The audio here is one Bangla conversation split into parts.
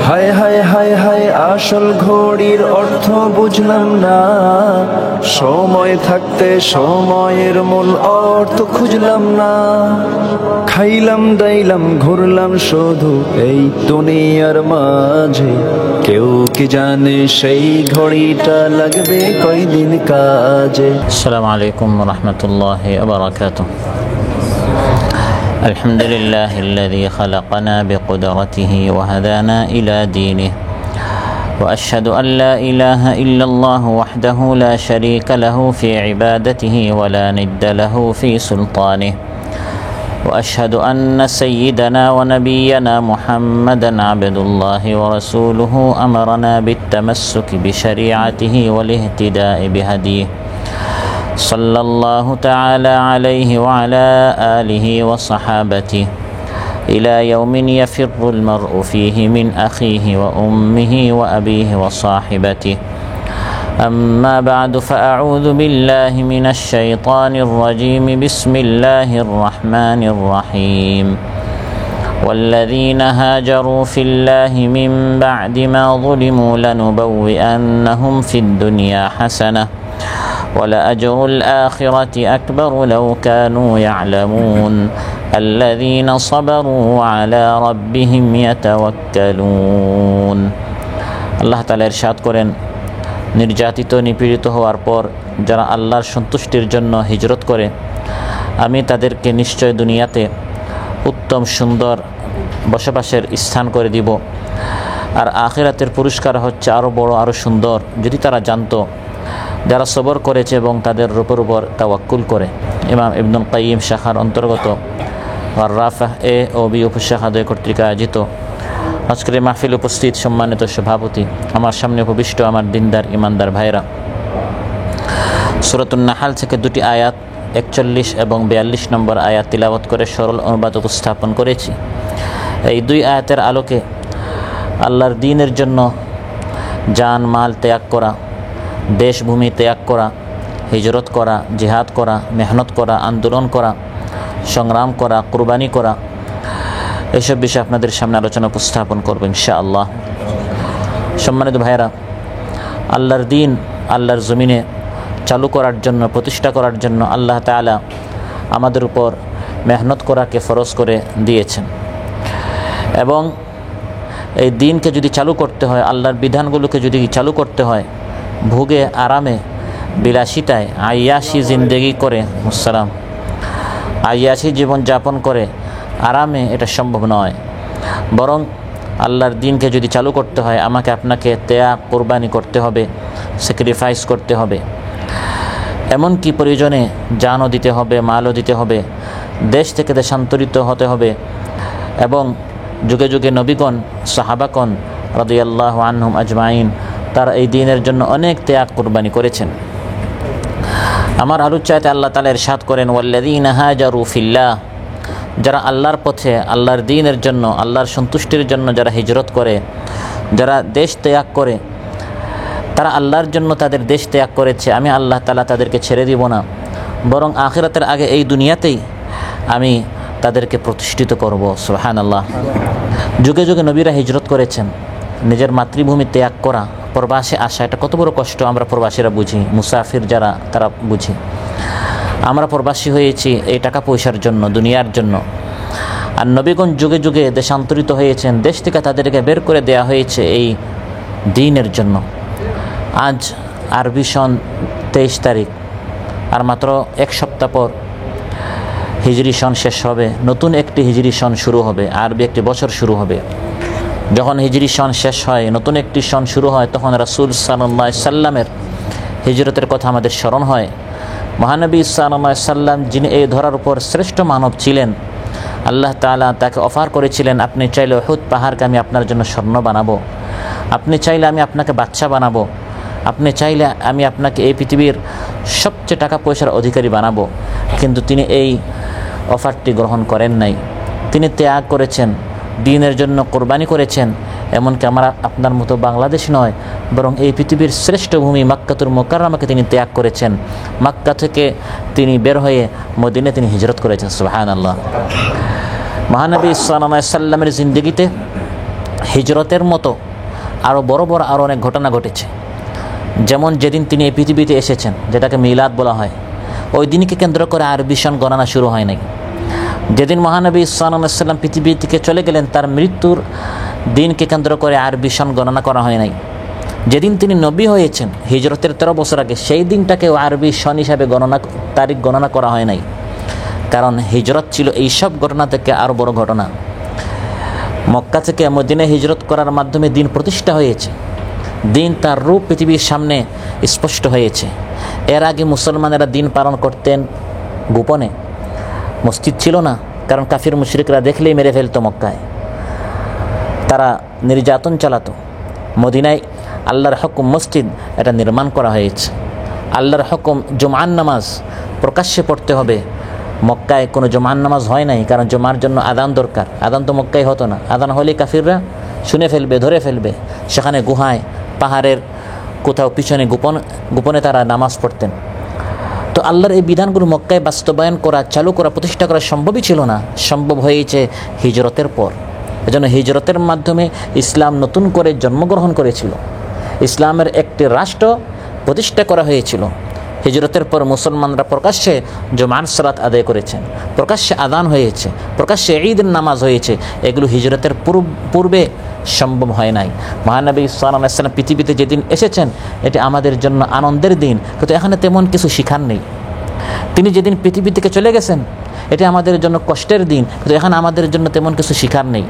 হায় হায় হায় হায় আসল ঘড়ির অর্থ বুঝলাম না, সময় থাকতে সময়ের মূল অর্থ খুঁজলাম না। খাইলাম দাইলাম ঘুরলাম শুধু এই দুনিয়ার মাঝে, কেউ কি জানে সেই ঘড়িটা লাগবে কয়দিন কাজে। আসসালামু আলাইকুম ওয়া রাহমাতুল্লাহি ওয়া বারাকাতুহু। الحمد لله الذي خلقنا بقدرته وهدانا إلى دينه وأشهد أن لا إله إلا الله وحده لا شريك له في عبادته ولا ند له في سلطانه وأشهد أن سيدنا ونبينا محمدا عبد الله ورسوله أمرنا بالتمسك بشريعته والاهتداء بهديه صلى الله تعالى عليه وعلى آله وصحابته إلى يوم يفر المرء فيه من أخيه وأمه وأبيه وصاحبته. أما بعد فأعوذ بالله من الشيطان الرجيم. بسم الله الرحمن الرحيم. والذين هاجروا في الله من بعد ما ظلموا لنبوئنهم في الدنيا حسنة ولأجر الآخرة أكبر لو كانوا يعلمون الذين صبروا وعلى ربهم يتوكلون. আল্লাহ তাআলা ইরশাদ করেন, নির্যাতিত নিপীড়িত হওয়ার পর যারা আল্লাহর সন্তুষ্টির জন্য হিজরত করে, আমি তাদেরকে নিশ্চয় দুনিয়াতে উত্তম সুন্দর বসবাসের স্থান করে দিব, আর আখিরাতের পুরস্কার হচ্ছে আরও বড় আরও সুন্দর, যদি তারা জানতো। যারা সবর করেছে এবং তাদের রূপের উপর তাওয়াক্কুল করে। ইমাম ইবনুল কাইয়িম শাখার অন্তর্গত আর-রাফাহ এ ও বি উপশাখা 2 কর্তৃক আয়োজিত আজকের মাহফিল উপস্থিত সম্মানিত সভাপতি, আমার সামনে উপবিষ্ট আমার দিনদার ইমানদার ভাইরা, সূরাতুন নাহাল থেকে দুটি আয়াত 41 এবং 42 নম্বর আয়াত তিলাওয়াত করে সরল অনুবাদ উপস্থাপন করেছি। এই দুই আয়াতের আলোকে আল্লাহর দ্বীনের জন্য জান মাল ত্যাগ করা, দেশভূমি ত্যাগ করা, হিজরত করা, জিহাদ করা, মেহনত করা, আন্দোলন করা, সংগ্রাম করা, কুরবানি করা, এসব বিষয়ে আপনাদের সামনে আলোচনা উপস্থাপন করব ইনশাআল্লাহ। সম্মানিত ভাইয়েরা, আল্লাহর দ্বীন আল্লাহর জমিনে চালু করার জন্য, প্রতিষ্ঠা করার জন্য আল্লাহ তাআলা আমাদের উপর মেহনত করাকে ফরজ করে দিয়েছেন, এবং এই দ্বীনকে যদি চালু করতে হয়, আল্লাহর বিধানগুলোকে যদি চালু করতে হয়, ভোগে আরামে বিলাসিতায় আয়াসি জিন্দেগি করে আয়াসি জীবন যাপন করে আরামে এটা সম্ভব নয়। বরং আল্লাহর দ্বীনকে যদি চালু করতে হয়, আমাকে আপনাকে ত্যাগ কোরবানি করতে হবে, স্যাক্রিফাইস করতে হবে, এমনকি প্রয়োজনে জানও দিতে হবে, মালও দিতে হবে, দেশ থেকে দেশান্তরিত হতে হবে। এবং যুগে যুগে নবীগণ, সাহাবাগণ রাদিয়াল্লাহু আনহুম আজমাইন, তারা এই দ্বীনের জন্য অনেক ত্যাগ কুরবানি করেছেন। আমার আলোচনাতে আল্লাহ তাআলা ইরশাদ করেন, ওয়াল্লাযীনা হাজারু ফিল্লাহ, যারা আল্লাহর পথে, আল্লাহর দ্বীনের জন্য, আল্লাহর সন্তুষ্টির জন্য যারা হিজরত করে, যারা দেশ ত্যাগ করে, তারা আল্লাহর জন্য তাদের দেশ ত্যাগ করেছে, আমি আল্লাহ তাআলা তাদেরকে ছেড়ে দিব না, বরং আখিরাতের আগে এই দুনিয়াতেই আমি তাদেরকে প্রতিষ্ঠিত করব। সুবহানাল্লাহ। যুগে যুগে নবীরা হিজরত করেছেন। নিজের মাতৃভূমি ত্যাগ করা, প্রবাসে আসা, এটা কত বড় কষ্ট আমরা প্রবাসীরা বুঝি, মুসাফির যারা তারা বুঝি। আমরা প্রবাসী হয়েছি এই টাকা পয়সার জন্য, দুনিয়ার জন্য। আর নবীগণ যুগে যুগে দেশান্তরিত হয়েছেন, দেশ থেকে তাদেরকে বের করে দেয়া হয়েছে এই দ্বীনের জন্য। আজ আরবি সন 23 তারিখ, আর মাত্র এক সপ্তাহ পর হিজরি সন শেষ হবে, নতুন একটি হিজরি সন শুরু হবে, আরবি একটি বছর শুরু হবে। যখন হিজরি সন শেষ হয়, নতুন একটি সন শুরু হয়, তখন রাসূল সাল্লাল্লাহু আলাইহি সাল্লামের হিজরতের কথা আমাদের স্মরণ হয়। মহানবী সাল্লাল্লাহু আলাইহি সাল্লাম, যিনি এই ধরার উপর শ্রেষ্ঠ মানব ছিলেন, আল্লাহ তাআলা তাকে অফার করেছিলেন, আপনি চাইলে উহুদ পাহাড়কে আমি আপনার জন্য স্বর্ণ বানাবো, আপনি চাইলে আমি আপনাকে বাদশা বানাবো, আপনি চাইলে আমি আপনাকে এই পৃথিবীর সবচেয়ে টাকা পয়সার অধিকারী বানাবো। কিন্তু তিনি এই অফারটি গ্রহণ করেন নাই। তিনি ত্যাগ করেছেন, দ্বীনের জন্য কোরবানি করেছেন। এমনকি আমরা আপনার মতো বাংলাদেশ নয়, বরং এই পৃথিবীর শ্রেষ্ঠ ভূমি মক্কাতুল মুকাররমাকে তিনি ত্যাগ করেছেন। মক্কা থেকে তিনি বের হয়ে মদিনায় তিনি হিজরত করেছেন। সুবহানাল্লাহ। মহানবী সাল্লাল্লাহু আলাইহি সাল্লামের জিন্দেগিতে হিজরতের মতো আরও বড় বড় আরও অনেক ঘটনা ঘটেছে। যেমন যেদিন তিনি এই পৃথিবীতে এসেছেন, যেটাকে মিলাদ বলা হয়, ওই দিনকে কেন্দ্র করে আরবি সন গণনা শুরু হয় নাই। যেদিন মহানবী সাল্লাল্লাহু আলাইহি ওয়াসাল্লাম পৃথিবী থেকে চলে গেলেন, তার মৃত্যুর দিনকে কেন্দ্র করে আরবি সন গণনা করা হয় নাই। যেদিন তিনি নবী হয়েছেন হিজরতের 13 বছর আগে, সেই দিনটাকেও আরবি সন হিসাবে তারিখ গণনা করা হয় নাই। কারণ হিজরত ছিল এইসব ঘটনা থেকে আরও বড় ঘটনা। মক্কা থেকে মদিনায় হিজরত করার মাধ্যমে দিন প্রতিষ্ঠা হয়েছে, দিন তার রূপ পৃথিবীর সামনে স্পষ্ট হয়েছে। এর আগে মুসলমানেরা দিন পালন করতেন গোপনে, মসজিদ ছিল না, কারণ কাফির মুশরিকরা দেখলেই মেরে ফেলতো। মক্কায় তারা নির্যাতন চালাতো। মদিনায় আল্লাহর হুকুম মসজিদ এটা নির্মাণ করা হয়েছে। আল্লাহর হুকুম জুমার নামাজ প্রকাশ্যে পড়তে হবে। মক্কায় কোনো জুমার নামাজ হয় নাই, কারণ জুমার জন্য আদান দরকার। আদান তো মক্কায় হতো না, আদান হলে কাফিররা শুনে ফেলবে, ধরে ফেলবে। সেখানে গুহায়, পাহাড়ের কোথাও পিছনে গোপনে তারা নামাজ পড়তেন। তো আল্লাহর এই বিধানগুলো মক্কায় বাস্তবায়ন করা, চালু করা, প্রতিষ্ঠা করা সম্ভবই ছিল না। সম্ভব হয়েছে হিজরতের পর। এজন্য হিজরতের মাধ্যমে ইসলাম নতুন করে জন্মগ্রহণ করেছিল। ইসলামের একটি রাষ্ট্র প্রতিষ্ঠা করা হয়েছিল। হিজরতের পর মুসলমানরা প্রকাশ্যে জুমার সালাত আদায় করেছেন, প্রকাশ্যে আদান হয়েছে, প্রকাশ্যে ঈদের নামাজ হয়েছে। এগুলো হিজরতের পূর্বে সম্ভব হয় নাই। মহানবী সাল্লাল্লাহু আলাইহি ওয়াসাল্লাম পৃথিবীতে যেদিন এসেছেন, এটি আমাদের জন্য আনন্দের দিন, কিন্তু এখানে তেমন কিছু শিখার নেই। তিনি যেদিন পৃথিবী থেকে চলে গেছেন, এটি আমাদের জন্য কষ্টের দিন, কিন্তু এখানে আমাদের জন্য তেমন কিছু শিখার নেই।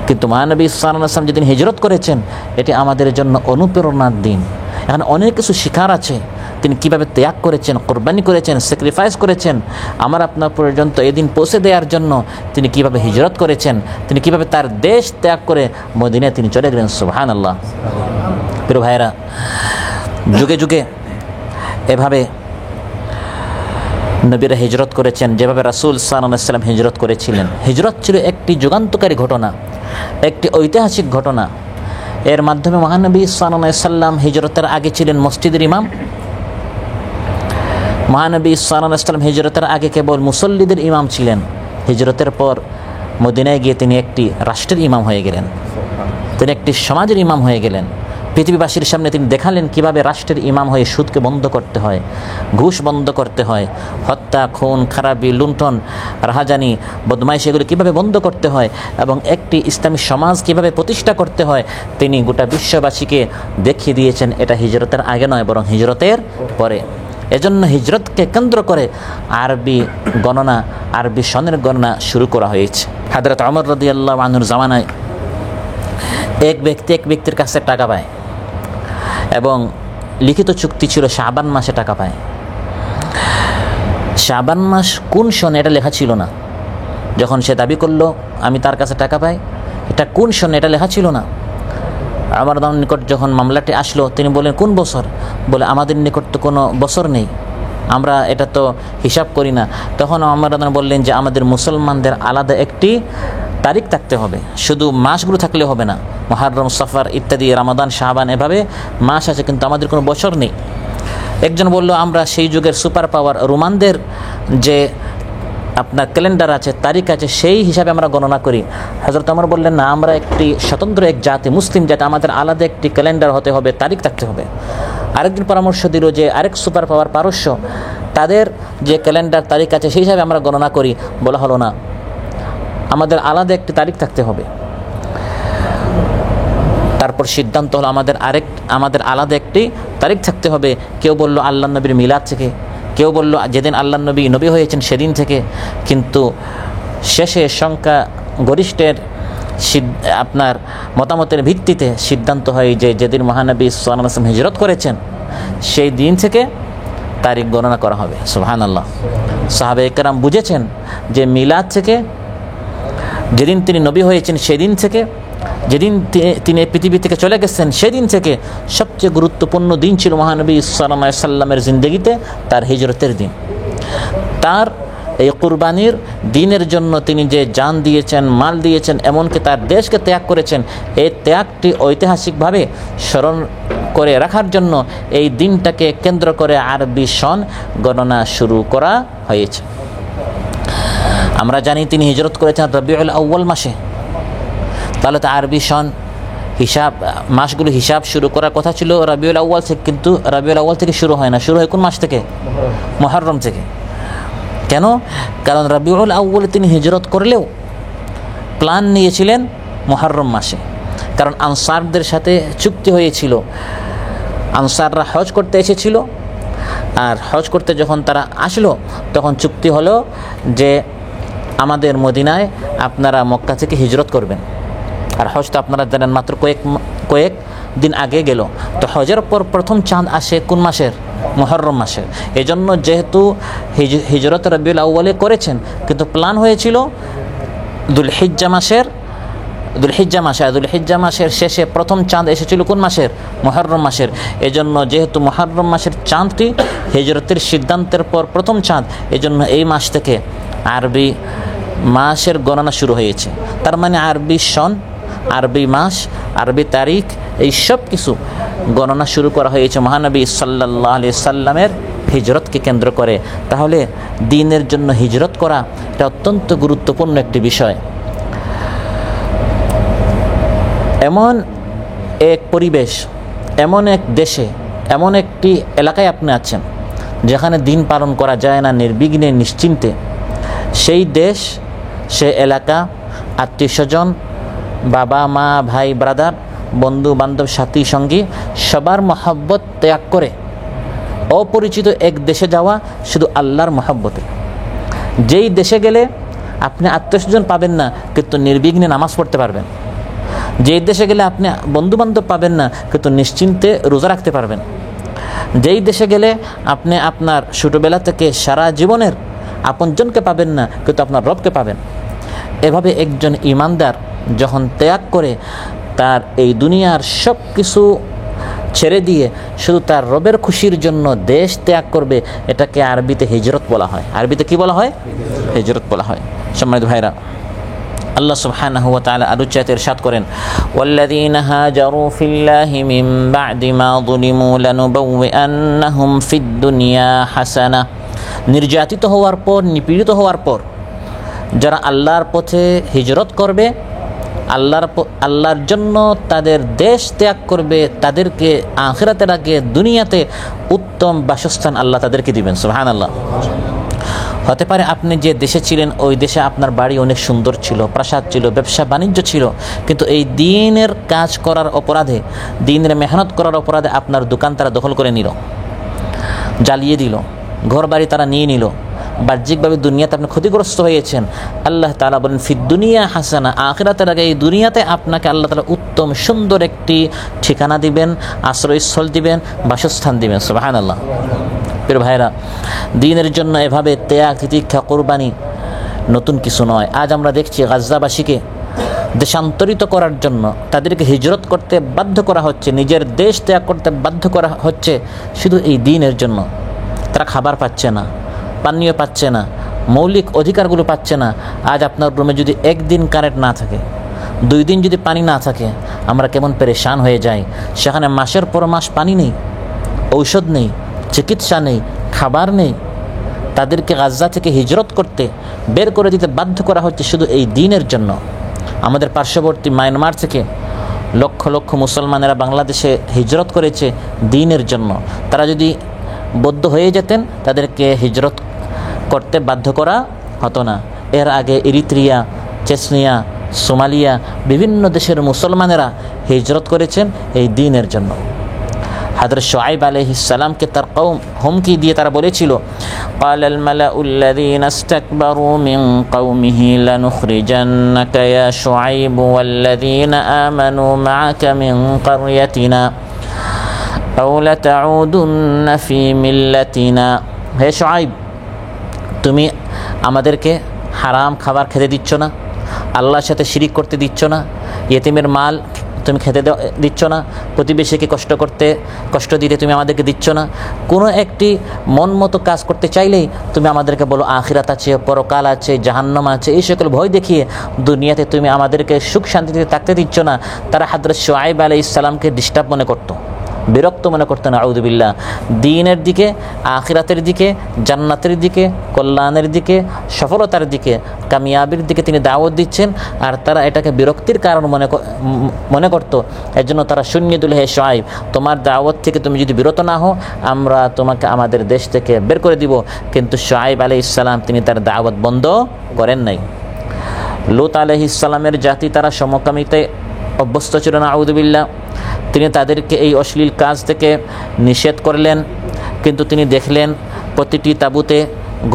কিন্তু মহানবী সাল্লাল্লাহু আলাইহি ওয়াসাল্লাম যেদিন হিজরত করেছেন, এটি আমাদের জন্য অনুপ্রেরণার দিন। এখানে অনেক কিছু শিখার আছে। তিনি কিভাবে ত্যাগ করেছেন, কোরবানি করেছেন, স্যাক্রিফাইস করেছেন আমার আপনার পর্যন্ত এদিন পৌঁছে দেওয়ার জন্য। তিনি কিভাবে হিজরত করেছেন, তিনি কিভাবে তার দেশ ত্যাগ করে মদিনায় তিনি চলে গেলেন। সুবহানাল্লাহ। প্রিয় ভাইরা, যুগে যুগে এভাবে নবীরা হিজরত করেছেন, যেভাবে রাসূল সাল্লাল্লাহু আলাইহি ওয়াসাল্লাম হিজরত করেছিলেন। হিজরত ছিল একটি যুগান্তকারী ঘটনা, একটি ঐতিহাসিক ঘটনা। এর মাধ্যমে মহানবী সাল্লাল্লাহু আলাইহি ওয়াসাল্লাম হিজরতের আগে ছিলেন মসজিদের ইমাম। মহানবী সাল্লাল্লাহু আলাইহি ওয়াসাল্লাম হিজরতের আগে কেবল মুসল্লিদের ইমাম ছিলেন। হিজরতের পর মদিনায় গিয়ে তিনি একটি রাষ্ট্রের ইমাম হয়ে গেলেন, তিনি একটি সমাজের ইমাম হয়ে গেলেন। পৃথিবীবাসীর সামনে তিনি দেখালেন কিভাবে রাষ্ট্রের ইমাম হয়ে সুদকে বন্ধ করতে হয়, ঘুষ বন্ধ করতে হয়, হত্যা, খুন, খারাপি, লুণ্ঠন, রাহাজানি, বদমাইশি এগুলো কীভাবে বন্ধ করতে হয়, এবং একটি ইসলামী সমাজ কীভাবে প্রতিষ্ঠা করতে হয় তিনি গোটা বিশ্ববাসীকে দেখিয়ে দিয়েছেন। এটা হিজরতের আগে নয়, বরং হিজরতের পরে। এজন্য হিজরতকে কেন্দ্র করে আরবি গণনা, আরবি সনের গণনা শুরু করা হয়েছে। হযরত ওমর রাদিয়াল্লাহু আনহুর জামানায় এক ব্যক্তির কাছে টাকা পায়, এবং লিখিত চুক্তি ছিল শাবান মাসে টাকা পায়। শাবান মাস কোন সনে এটা লেখা ছিল না। যখন সে দাবি করলো আমি তার কাছে টাকা পাই, এটা কোন সনে এটা লেখা ছিল না। আমার নিকট যখন মামলাটি আসলো, তিনি বললেন কোন বছর? বলে আমাদের নিকট তো কোনো বছর নেই, আমরা এটা তো হিসাব করি না। তখন আমার বললেন যে আমাদের মুসলমানদের আলাদা একটি তারিখ থাকতে হবে, শুধু মাসগুলো থাকলে হবে না। মুহররম, সফর ইত্যাদি, রমাদান, শাবান, এভাবে মাস আছে, কিন্তু আমাদের কোনো বছর নেই। একজন বলল আমরা সেই যুগের সুপার পাওয়ার রোমানদের যে আপনার ক্যালেন্ডার আছে, তারিখ আছে, সেই হিসাবে আমরা গণনা করি। হযরত ওমর বললেন না, আমরা একটি স্বতন্ত্র এক জাতি, মুসলিম জাতি, আমাদের আলাদা একটি ক্যালেন্ডার হতে হবে, তারিখ থাকতে হবে। আরেকজন পরামর্শ দিল যে আরেক সুপার পাওয়ার পারস্য, তাদের যে ক্যালেন্ডার তারিখ আছে সেই হিসাবে আমরা গণনা করি। বলা হলো না, আমাদের আলাদা একটি তারিখ থাকতে হবে। তারপর সিদ্ধান্ত হলো আমাদের আলাদা একটি তারিখ থাকতে হবে। কেউ বলল আল্লাহ নবীর মিলাদ থেকে, কেউ বলল যেদিন আল্লাহ নবী হয়েছেন সেদিন থেকে। কিন্তু শেষে সংখ্যা গরিষ্ঠের আপনার মতামতের ভিত্তিতে সিদ্ধান্ত হয় যে যেদিন মহানবী সাল্লাল্লাহু আলাইহি ওয়াসাল্লাম হিজরত করেছেন সেই দিন থেকে তারিখ গণনা করা হবে। সুবহানাল্লাহ। সাহাবায়ে কেরাম বুঝেছেন যে মিলাদ থেকে, যেদিন তিনি নবী হয়েছেন সেদিন থেকে, যেদিন তিনি পৃথিবী থেকে চলে গেছেন সেদিন থেকে সবচেয়ে গুরুত্বপূর্ণ দিন ছিল মহানবী সাল্লাল্লাহু আলাইহি ওয়াসাল্লামের জিন্দেগিতে তার হিজরতের দিন। তার এই কুরবানির দিনের জন্য তিনি যে জান দিয়েছেন, মাল দিয়েছেন, এমনকি তার দেশকে ত্যাগ করেছেন, এই ত্যাগটি ঐতিহাসিকভাবে স্মরণ করে রাখার জন্য এই দিনটাকে কেন্দ্র করে আরবি সন গণনা শুরু করা হয়েছে। আমরা জানি তিনি হিজরত করেছেন রবিউল আউয়াল মাসে। তাহলে তো আরবি সন হিসাব মাসগুলো হিসাব শুরু করার কথা ছিল রবিউল আউয়াল থেকে, কিন্তু রবিউল আউয়াল থেকে শুরু হয় না, শুরু হয় কোন মাস থেকে? মুহররম থেকে। কেন? কারণ রবিউল আউয়ালে তিনি হিজরত করলেও প্ল্যান নিয়েছিলেন মুহররম মাসে, কারণ আনসারদের সাথে চুক্তি হয়েছিল। আনসাররা হজ করতে এসেছিল, আর হজ করতে যখন তারা আসলো তখন চুক্তি হলো যে আমাদের মদিনায় আপনারা মক্কা থেকে হিজরত করবেন। আর হজ তো আপনারা জানেন মাত্র কয়েক দিন আগে গেল। তো হজের পর প্রথম চাঁদ আসে কোন মাসের? মুহররম মাসের। এজন্য যেহেতু হিজরত রবিউল আউয়ালে করেছেন, কিন্তু প্ল্যান হয়েছিল দুলহিজ্জা মাসের শেষে প্রথম চাঁদ এসেছিল কোন মাসের? মুহররম মাসের। এজন্য যেহেতু মুহররম মাসের চাঁদটি হিজরতের সিদ্ধান্তের পর প্রথম চাঁদ, এজন্য এই মাস থেকে আরবি মাসের গণনা শুরু হয়েছে। তার মানে আরবি সন, আরবি মাস, আরবি তারিখ, এই সব কিছু গণনা শুরু করা হয়েছে মহানবী সাল্লাল্লাহু আলাইহি সাল্লামের হিজরতকে কেন্দ্র করে। তাহলে দ্বীনের জন্য হিজরত করা এটা অত্যন্ত গুরুত্বপূর্ণ একটি বিষয়। এমন এক পরিবেশ, এমন এক দেশে, এমন একটি এলাকায় আপনি আছেন যেখানে দিন পালন করা যায় না নির্বিঘ্নে নিশ্চিন্তে, সেই দেশ, সে এলাকা, আত্মীয় স্বজন, বাবা মা ভাই ব্রাদার, বন্ধু বান্ধব সাথী সঙ্গী সবার মহব্বত ত্যাগ করে অপরিচিত এক দেশে যাওয়া শুধু আল্লাহর মহব্বতে। যেই দেশে গেলে আপনি আত্মীয় স্বজন পাবেন না, কিন্তু নির্বিঘ্নে নামাজ পড়তে পারবেন। যেই দেশে গেলে আপনি বন্ধুবান্ধব পাবেন না, কিন্তু নিশ্চিন্তে রোজা রাখতে পারবেন। যেই দেশে গেলে আপনি আপনার ছোটোবেলা থেকে সারা জীবনের আপনজনকে পাবেন না, কিন্তু আপনার রবকে পাবেন। এভাবে একজন ঈমানদার যখন ত্যাগ করে তার এই দুনিয়ার সব কিছু ছেড়ে দিয়ে শুধু তার রবের খুশির জন্য দেশ ত্যাগ করবে, এটাকে আরবিতে হিজরত বলা হয়। আরবিতে কি বলা হয়? হিজরত বলা হয়। সম্মানিত ভাইরা, আল্লাহ সুবহানাহু ওয়া তাআলা আরো চাইতে ইরশাদ করেন, ওয়াল্লাযীনা হাজারু ফিল্লাহি মিন বা'দি মা যুলিমু লানুবাউইআন্নাহুম ফিদ দুনিয়া হাসানা। নির্যাতিত হওয়ার পর, নিপীড়িত হওয়ার পর যারা আল্লাহর পথে হিজরত করবে, আল্লাহর জন্য তাদের দেশ ত্যাগ করবে, তাদেরকে আখিরাতের আগে দুনিয়াতে উত্তম বাসস্থান আল্লাহ তাদেরকে দিবেন। সুবহানাল্লাহ। হতে পারে আপনি যে দেশে ছিলেন ওই দেশে আপনার বাড়ি অনেক সুন্দর ছিল, প্রাসাদ ছিল, ব্যবসা বাণিজ্য ছিল, কিন্তু এই দ্বীনের কাজ করার অপরাধে, দ্বীনের মেহনত করার অপরাধে আপনার দোকান তারা দখল করে নিল, জ্বালিয়ে দিল, ঘর বাড়ি তারা নিয়ে নিল, বাহ্যিকভাবে দুনিয়াতে আপনি ক্ষতিগ্রস্ত হয়েছেন। আল্লাহ তাআলা বলেন ফিদ দুনিয়া হাসানা, আখিরাতের আগে এই দুনিয়াতে আপনাকে আল্লাহ তাআলা উত্তম সুন্দর একটি ঠিকানা দিবেন, আশ্রয়স্থল দিবেন, বাসস্থান দিবেন। সুবহানাল্লাহ। প্রিয় ভাইরা, দ্বীনের জন্য এভাবে ত্যাগ তিতিক্ষা কোরবানি নতুন কিছু নয়। আজ আমরা দেখছি গাজ্জাবাসীকে দেশান্তরিত করার জন্য তাদেরকে হিজরত করতে বাধ্য করা হচ্ছে, নিজের দেশ ত্যাগ করতে বাধ্য করা হচ্ছে শুধু এই দ্বীনের জন্য। তারা খাবার পাচ্ছে না, পানীয় পাচ্ছে না, মৌলিক অধিকারগুলো পাচ্ছে না। আজ আপনার রুমে যদি একদিন কারেন্ট না থাকে, 2 দিন যদি পানি না থাকে, আমরা কেমন পেরেশান হয়ে যাই। সেখানে মাসের পর মাস পানি নেই, ঔষধ নেই, চিকিৎসা নেই, খাবার নেই। তাদেরকে গাজ্জা থেকে হিজরত করতে বের করে দিতে বাধ্য করা হচ্ছে শুধু এই দ্বীনের জন্য। আমাদের পার্শ্ববর্তী মায়ানমার থেকে লক্ষ লক্ষ মুসলমানেরা বাংলাদেশে হিজরত করেছে দ্বীনের জন্য। তারা যদি বদ্ধ হয়ে যেতেন তাদেরকে হিজরত করতে বাধ্য করা হতো না। এর আগে ইরিত্রিয়া, চেচনিয়া, সোমালিয়া বিভিন্ন দেশের মুসলমানেরা হিজরত করেছেন এই দ্বীনের জন্য। হযরত শুআইব আলাইহিস সালামকে তার কওম হুমকি দিয়ে তারা বলেছিল, ক্বালাল মালাউল্লাযীনা ইসতাকবারু মিন কওমিহি লানুখরিজান্নাকা ইয়া শুআইব ওয়াল্লাযীনা আমানু মা'আকা মিন ক্বরিয়াতিনা আও লাতাউদুন্না ফি মিল্লাতিনা। হে শুআইব, তুমি আমাদেরকে হারাম খাবার খেতে দিচ্ছ না, আল্লাহর সাথে শিরিক করতে দিচ্ছ না, ইয়েতিমের মাল তুমি খেতে দিচ্ছ না, প্রতিবেশীকে কষ্ট দিতে তুমি আমাদেরকে দিচ্ছ না। কোনো একটি মন মতো কাজ করতে চাইলেই তুমি আমাদেরকে বলো আখিরাত আছে, পরকাল আছে, জাহান্নাম আছে, এই সকল ভয় দেখিয়ে দুনিয়াতে তুমি আমাদেরকে সুখ শান্তিতে থাকতে দিচ্ছ না। তারা হযরত শুআইব আলাইহিস সালামকে ডিস্টার্ব মনে করতো, বিরক্ত মনে করতেন, আউযুবিল্লাহ। দ্বীনের দিকে, আখিরাতের দিকে, জান্নাতের দিকে, কল্যাণের দিকে, সফলতার দিকে, কামিয়াবির দিকে তিনি দাওয়াত দিচ্ছেন, আর তারা এটাকে বিরক্তির কারণ মনে করত। এর জন্য তারা শুনিয়ে দিল, হে শুআয়ব, তোমার দাওয়াত থেকে তুমি যদি বিরত না হও, আমরা তোমাকে আমাদের দেশ থেকে বের করে দিব। কিন্তু শুআয়ব আলাইহিস সালাম তিনি তার দাওয়াত বন্ধ করেন নাই। লূত আলাইহিস সালামের জাতি তারা সমকামিতে অভ্যস্ত ছিল না, আউযুবিল্লাহ। তিনি তাদেরকে এই অশ্লীল কাজ থেকে নিষেধ করলেন, কিন্তু তিনি দেখলেন প্রতিটি তাঁবুতে,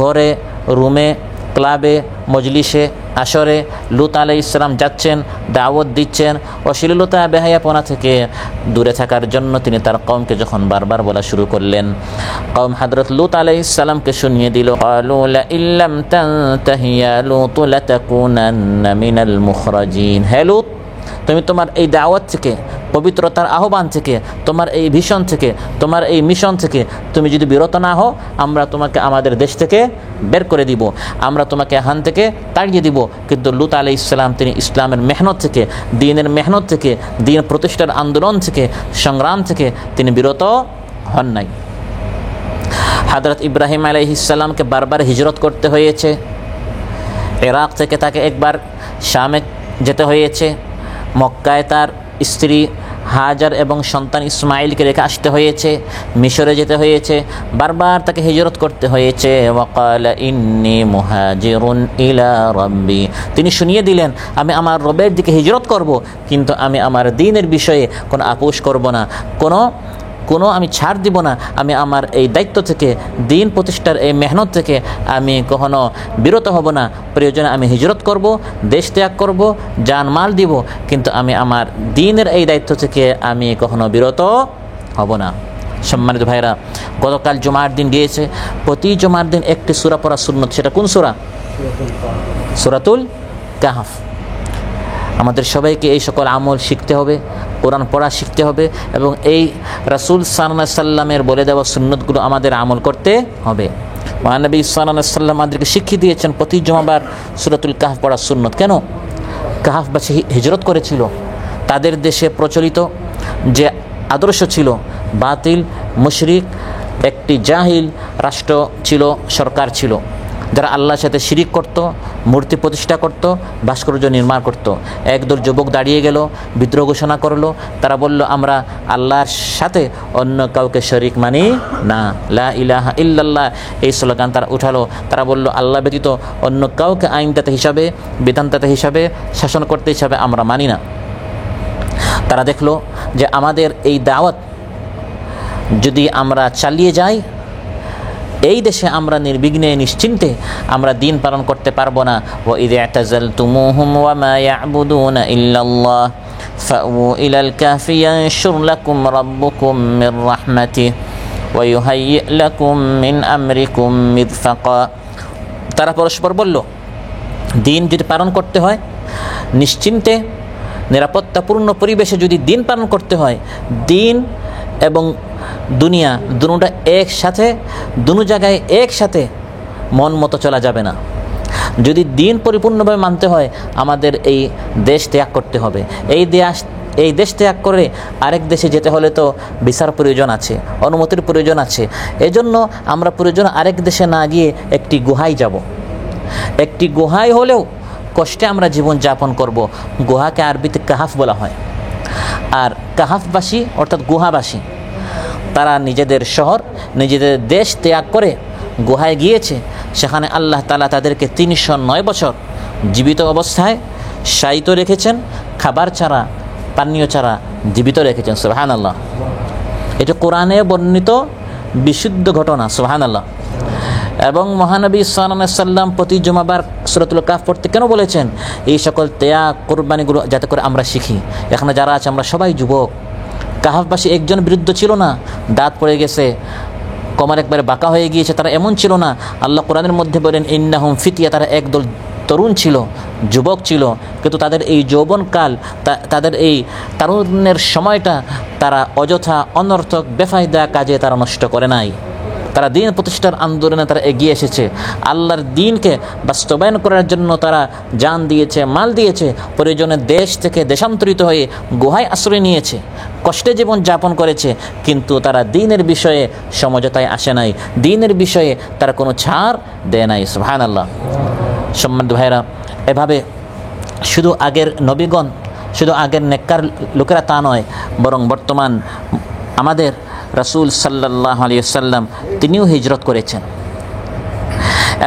ঘরে, রুমে, ক্লাবে, মজলিসে, আসরে লূত আলাইহিস সালাম যাচ্ছেন, দাওয়াত দিচ্ছেন। অশ্লীলতা, বেহায়াপনা থেকে দূরে থাকার জন্য তিনি তার কওমকে যখন বারবার বলা শুরু করলেন, কওম হযরত লূত আলাইহিস সালামকে শুনিয়ে দিল, ক্বালু লা ইল্লাম তানতাহি ইয়া লূত লাতাকুনান্না মিনাল মুখরাজিন। হে লূত, তুমি তোমার এই দাওয়াত থেকে, পবিত্রতার আহ্বান থেকে, তোমার এই ভিশন থেকে, তোমার এই মিশন থেকে তুমি যদি বিরত না হও, আমরা তোমাকে আমাদের দেশ থেকে বের করে দিব, আমরা তোমাকে এখান থেকে তাড়িয়ে দিব। কিন্তু লূত আলাইহিস সালাম তিনি ইসলামের মেহনত থেকে, দ্বীনের মেহনত থেকে, দ্বীন প্রতিষ্ঠার আন্দোলন থেকে, সংগ্রাম থেকে তিনি বিরত হন নাই। হযরত ইব্রাহিম আলাইহিস সালামকে বারবার হিজরত করতে হয়েছে। ইরাক থেকে তাকে একবার শামে যেতে হয়েছে, মক্কায় তার স্ত্রী হাজার এবং সন্তান ইসমাইলকে রেখে আসতে হয়েছে, মিশরে যেতে হয়েছে, বারবার তাকে হিজরত করতে হয়েছে। ওয়াকালা ইন্নী মুহাজিরুন ইলা রাব্বি, তিনি শুনিয়ে দিলেন, আমি আমার রবের দিকে হিজরত করব, কিন্তু আমি আমার দ্বীনের বিষয়ে কোনো আপোষ করব না, কোনো আমি ছাড় দিব না। আমি আমার এই দায়িত্ব থেকে, দ্বীন প্রতিষ্ঠার এই মেহনত থেকে আমি কখনো বিরত হব না। প্রয়োজনে আমি হিজরত করব, দেশ ত্যাগ করব, জানমাল দিব, কিন্তু আমি আমার দ্বীনের এই দায়িত্ব থেকে আমি কখনো বিরত হব না। সম্মানিত ভাইরা, গতকাল জুমার দিন গিয়েছে, প্রতি জুমার দিন একটি সূরা পড়া সুন্নত। সেটা কোন সূরা? সূরাতুল কাহফ। আমাদের সবাইকে এই সকল আমল শিখতে হবে, কোরআন পড়া শিখতে হবে, এবং এই রাসূল সাল্লাল্লাহু আলাইহি সাল্লামের বলে দেওয়া সুন্নতগুলো আমাদের আমল করতে হবে। মহানবী সাল্লাল্লাহু আলাইহি সাল্লাম আমাদেরকে শিখিয়ে দিয়েছেন প্রতি জুমাবার সূরাতুল কাহফ পড়া সুন্নত। কেন? কাহফবাসী হিজরত করেছিল, তাদের দেশে প্রচলিত যে আদর্শ ছিল, বাতিল, মুশরিক, একটি জাহিল রাষ্ট্র ছিল, সরকার ছিল, যারা আল্লাহর সাথে শিরিক করত, মূর্তি প্রতিষ্ঠা করত, ভাস্কর্য নির্মাণ করত। একদল যুবক দাঁড়িয়ে গেল, বিদ্রোহ ঘোষণা করলো। তারা বলল, আমরা আল্লাহর সাথে অন্য কাউকে শরিক মানি না, লা ইলাহা ইল্লাল্লাহ এই স্লোগান তারা উঠালো। তারা বলল, আল্লাহ ব্যতীত অন্য কাউকে আইনদাতা হিসাবে, বিধানদাতা হিসাবে, শাসনকর্তা হিসাবে আমরা মানি না। তারা দেখলো যে আমাদের এই দাওয়াত যদি আমরা চালিয়ে যাই, এই দেশে আমরা নির্বিঘ্নে, নিশ্চিন্তে আমরা দিন পালন করতে পারবো না। ওয়া ইযা আতাযালতুমুহুম ওয়া মা ইয়াবুদুনা ইল্লাল্লাহ ফাউ ইলাল কাফি ইয়ানশুর লাকুম রাব্বুকুম মির রাহমাতিহি ওয়া ইউহাইয়্যি লাকুম মিন আমরিকুম মিরফাকা। তারা পরস্পর বলল, দিন যদি পালন করতে হয়, নিশ্চিন্তে, নিরাপত্তাপূর্ণ পরিবেশে যদি দিন পালন করতে হয়, দিন এবং দুনিয়া দুটোটা একসাথে, দুটো জায়গায় একসাথে মন মতো চলা যাবে না। যদি দিন পরিপূর্ণভাবে মানতে হয়, আমাদের এই দেশ ত্যাগ করতে হবে। এই দেশ ত্যাগ করে আরেক দেশে যেতে হলে তো ভিসার প্রয়োজন আছে, অনুমতির প্রয়োজন আছে। এজন্য আমরা প্রয়োজন আরেক দেশে না গিয়ে একটি গুহায় যাব। একটি গুহায় হলেও কষ্টে আমরা জীবন যাপন করব। গুহাকে আরবিতে কাহাফ বলা হয়। আর কাহাফবাসী অর্থাৎ গুহাবাসী, তারা নিজেদের শহর, নিজেদের দেশ ত্যাগ করে গুহায় গিয়েছে। সেখানে আল্লাহ তাআলা তাদেরকে ৩০৯ বছর জীবিত অবস্থায় শায়িত রেখেছেন, খাবার ছাড়া, পানীয় ছাড়া জীবিত রেখেছেন। সুবহানাল্লাহ। এটা কোরআনে বর্ণিত বিশুদ্ধ ঘটনা। সুবহানাল্লাহ। এবং মহানবী সাল্লাল্লাহু আলাইহি সাল্লাম প্রতি জুমাবার সূরাতুল কাহফ পড়তে কেন বলেছেন? এই সকল ত্যাগ, কুরবানিগুলো যাতে করে আমরা শিখি। এখানে যারা আছে আমরা সবাই যুবক। কাহফবাসী একজন বিরুদ্ধ ছিল না, দাঁত পড়ে গেছে, কমর একবারে বাঁকা হয়ে গিয়েছে, তারা এমন ছিল না। আল্লাহ কোরআনের মধ্যে বলেন, ইন্নাহুম ফিতিয়া, তারা একদল তরুণ ছিল, যুবক ছিল, কিন্তু তাদের এই যৌবনকাল, তাদের এই তারুণ্যের সময়টা তারা অযথা, অনর্থক, বেফায়দা কাজে তারা নষ্ট করে নাই। তারা দিন প্রতিষ্ঠার আন্দোলনে তারা এগিয়ে এসেছে, আল্লাহর দিনকে বাস্তবায়ন করার জন্য তারা জান দিয়েছে, মাল দিয়েছে, প্রয়োজনে দেশ থেকে দেশান্তরিত হয়ে গুহায় আশ্রয় নিয়েছে, কষ্টে জীবন যাপন করেছে, কিন্তু তারা দিনের বিষয়ে সমঝোতায় আসে নাই, দিনের বিষয়ে তারা কোনো ছাড় দেয় নাই। সুবহানাল্লাহ। সম্মানিত ভাইরা, এভাবে শুধু আগের নবীগণ, শুধু আগের নেককার লোকেরা তা নয়, বরং বর্তমান আমাদের রাসূল সাল্লাল্লাহু আলাইহি ওয়াসাল্লাম তিনিও হিজরত করেছেন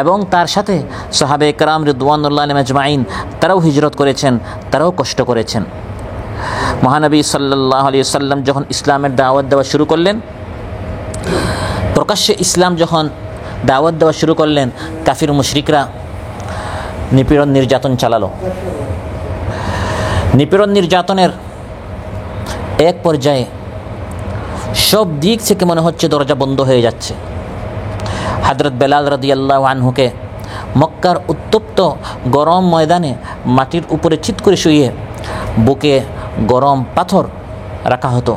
এবং তার সাথে সাহাবে কেরাম রিদওয়ানুল্লাহ আলাইহিম আজমাইন তারাও হিজরত করেছেন, তারাও কষ্ট করেছেন। মহানবী সাল্লাল্লাহু আলাইহি ওয়াসাল্লাম যখন ইসলামের দাওয়াত দেওয়া শুরু করলেন, প্রকাশ্যে ইসলাম যখন দাওয়াত দেওয়া শুরু করলেন, কাফির মুশরিকরা নিপীড়ন নির্যাতন চালালো। নিপীড়ন নির্যাতনের এক পর্যায়ে সব দিক থেকে মনে হচ্ছে দরজা বন্ধ হয়ে যাচ্ছে। হযরত বেলাল রাদিয়াল্লাহু আনহুকে মক্কার উত্তপ্ত গরম ময়দানে মাটির উপরে চিৎ করে শুয়ে বুকে গরম পাথর রাখা হতো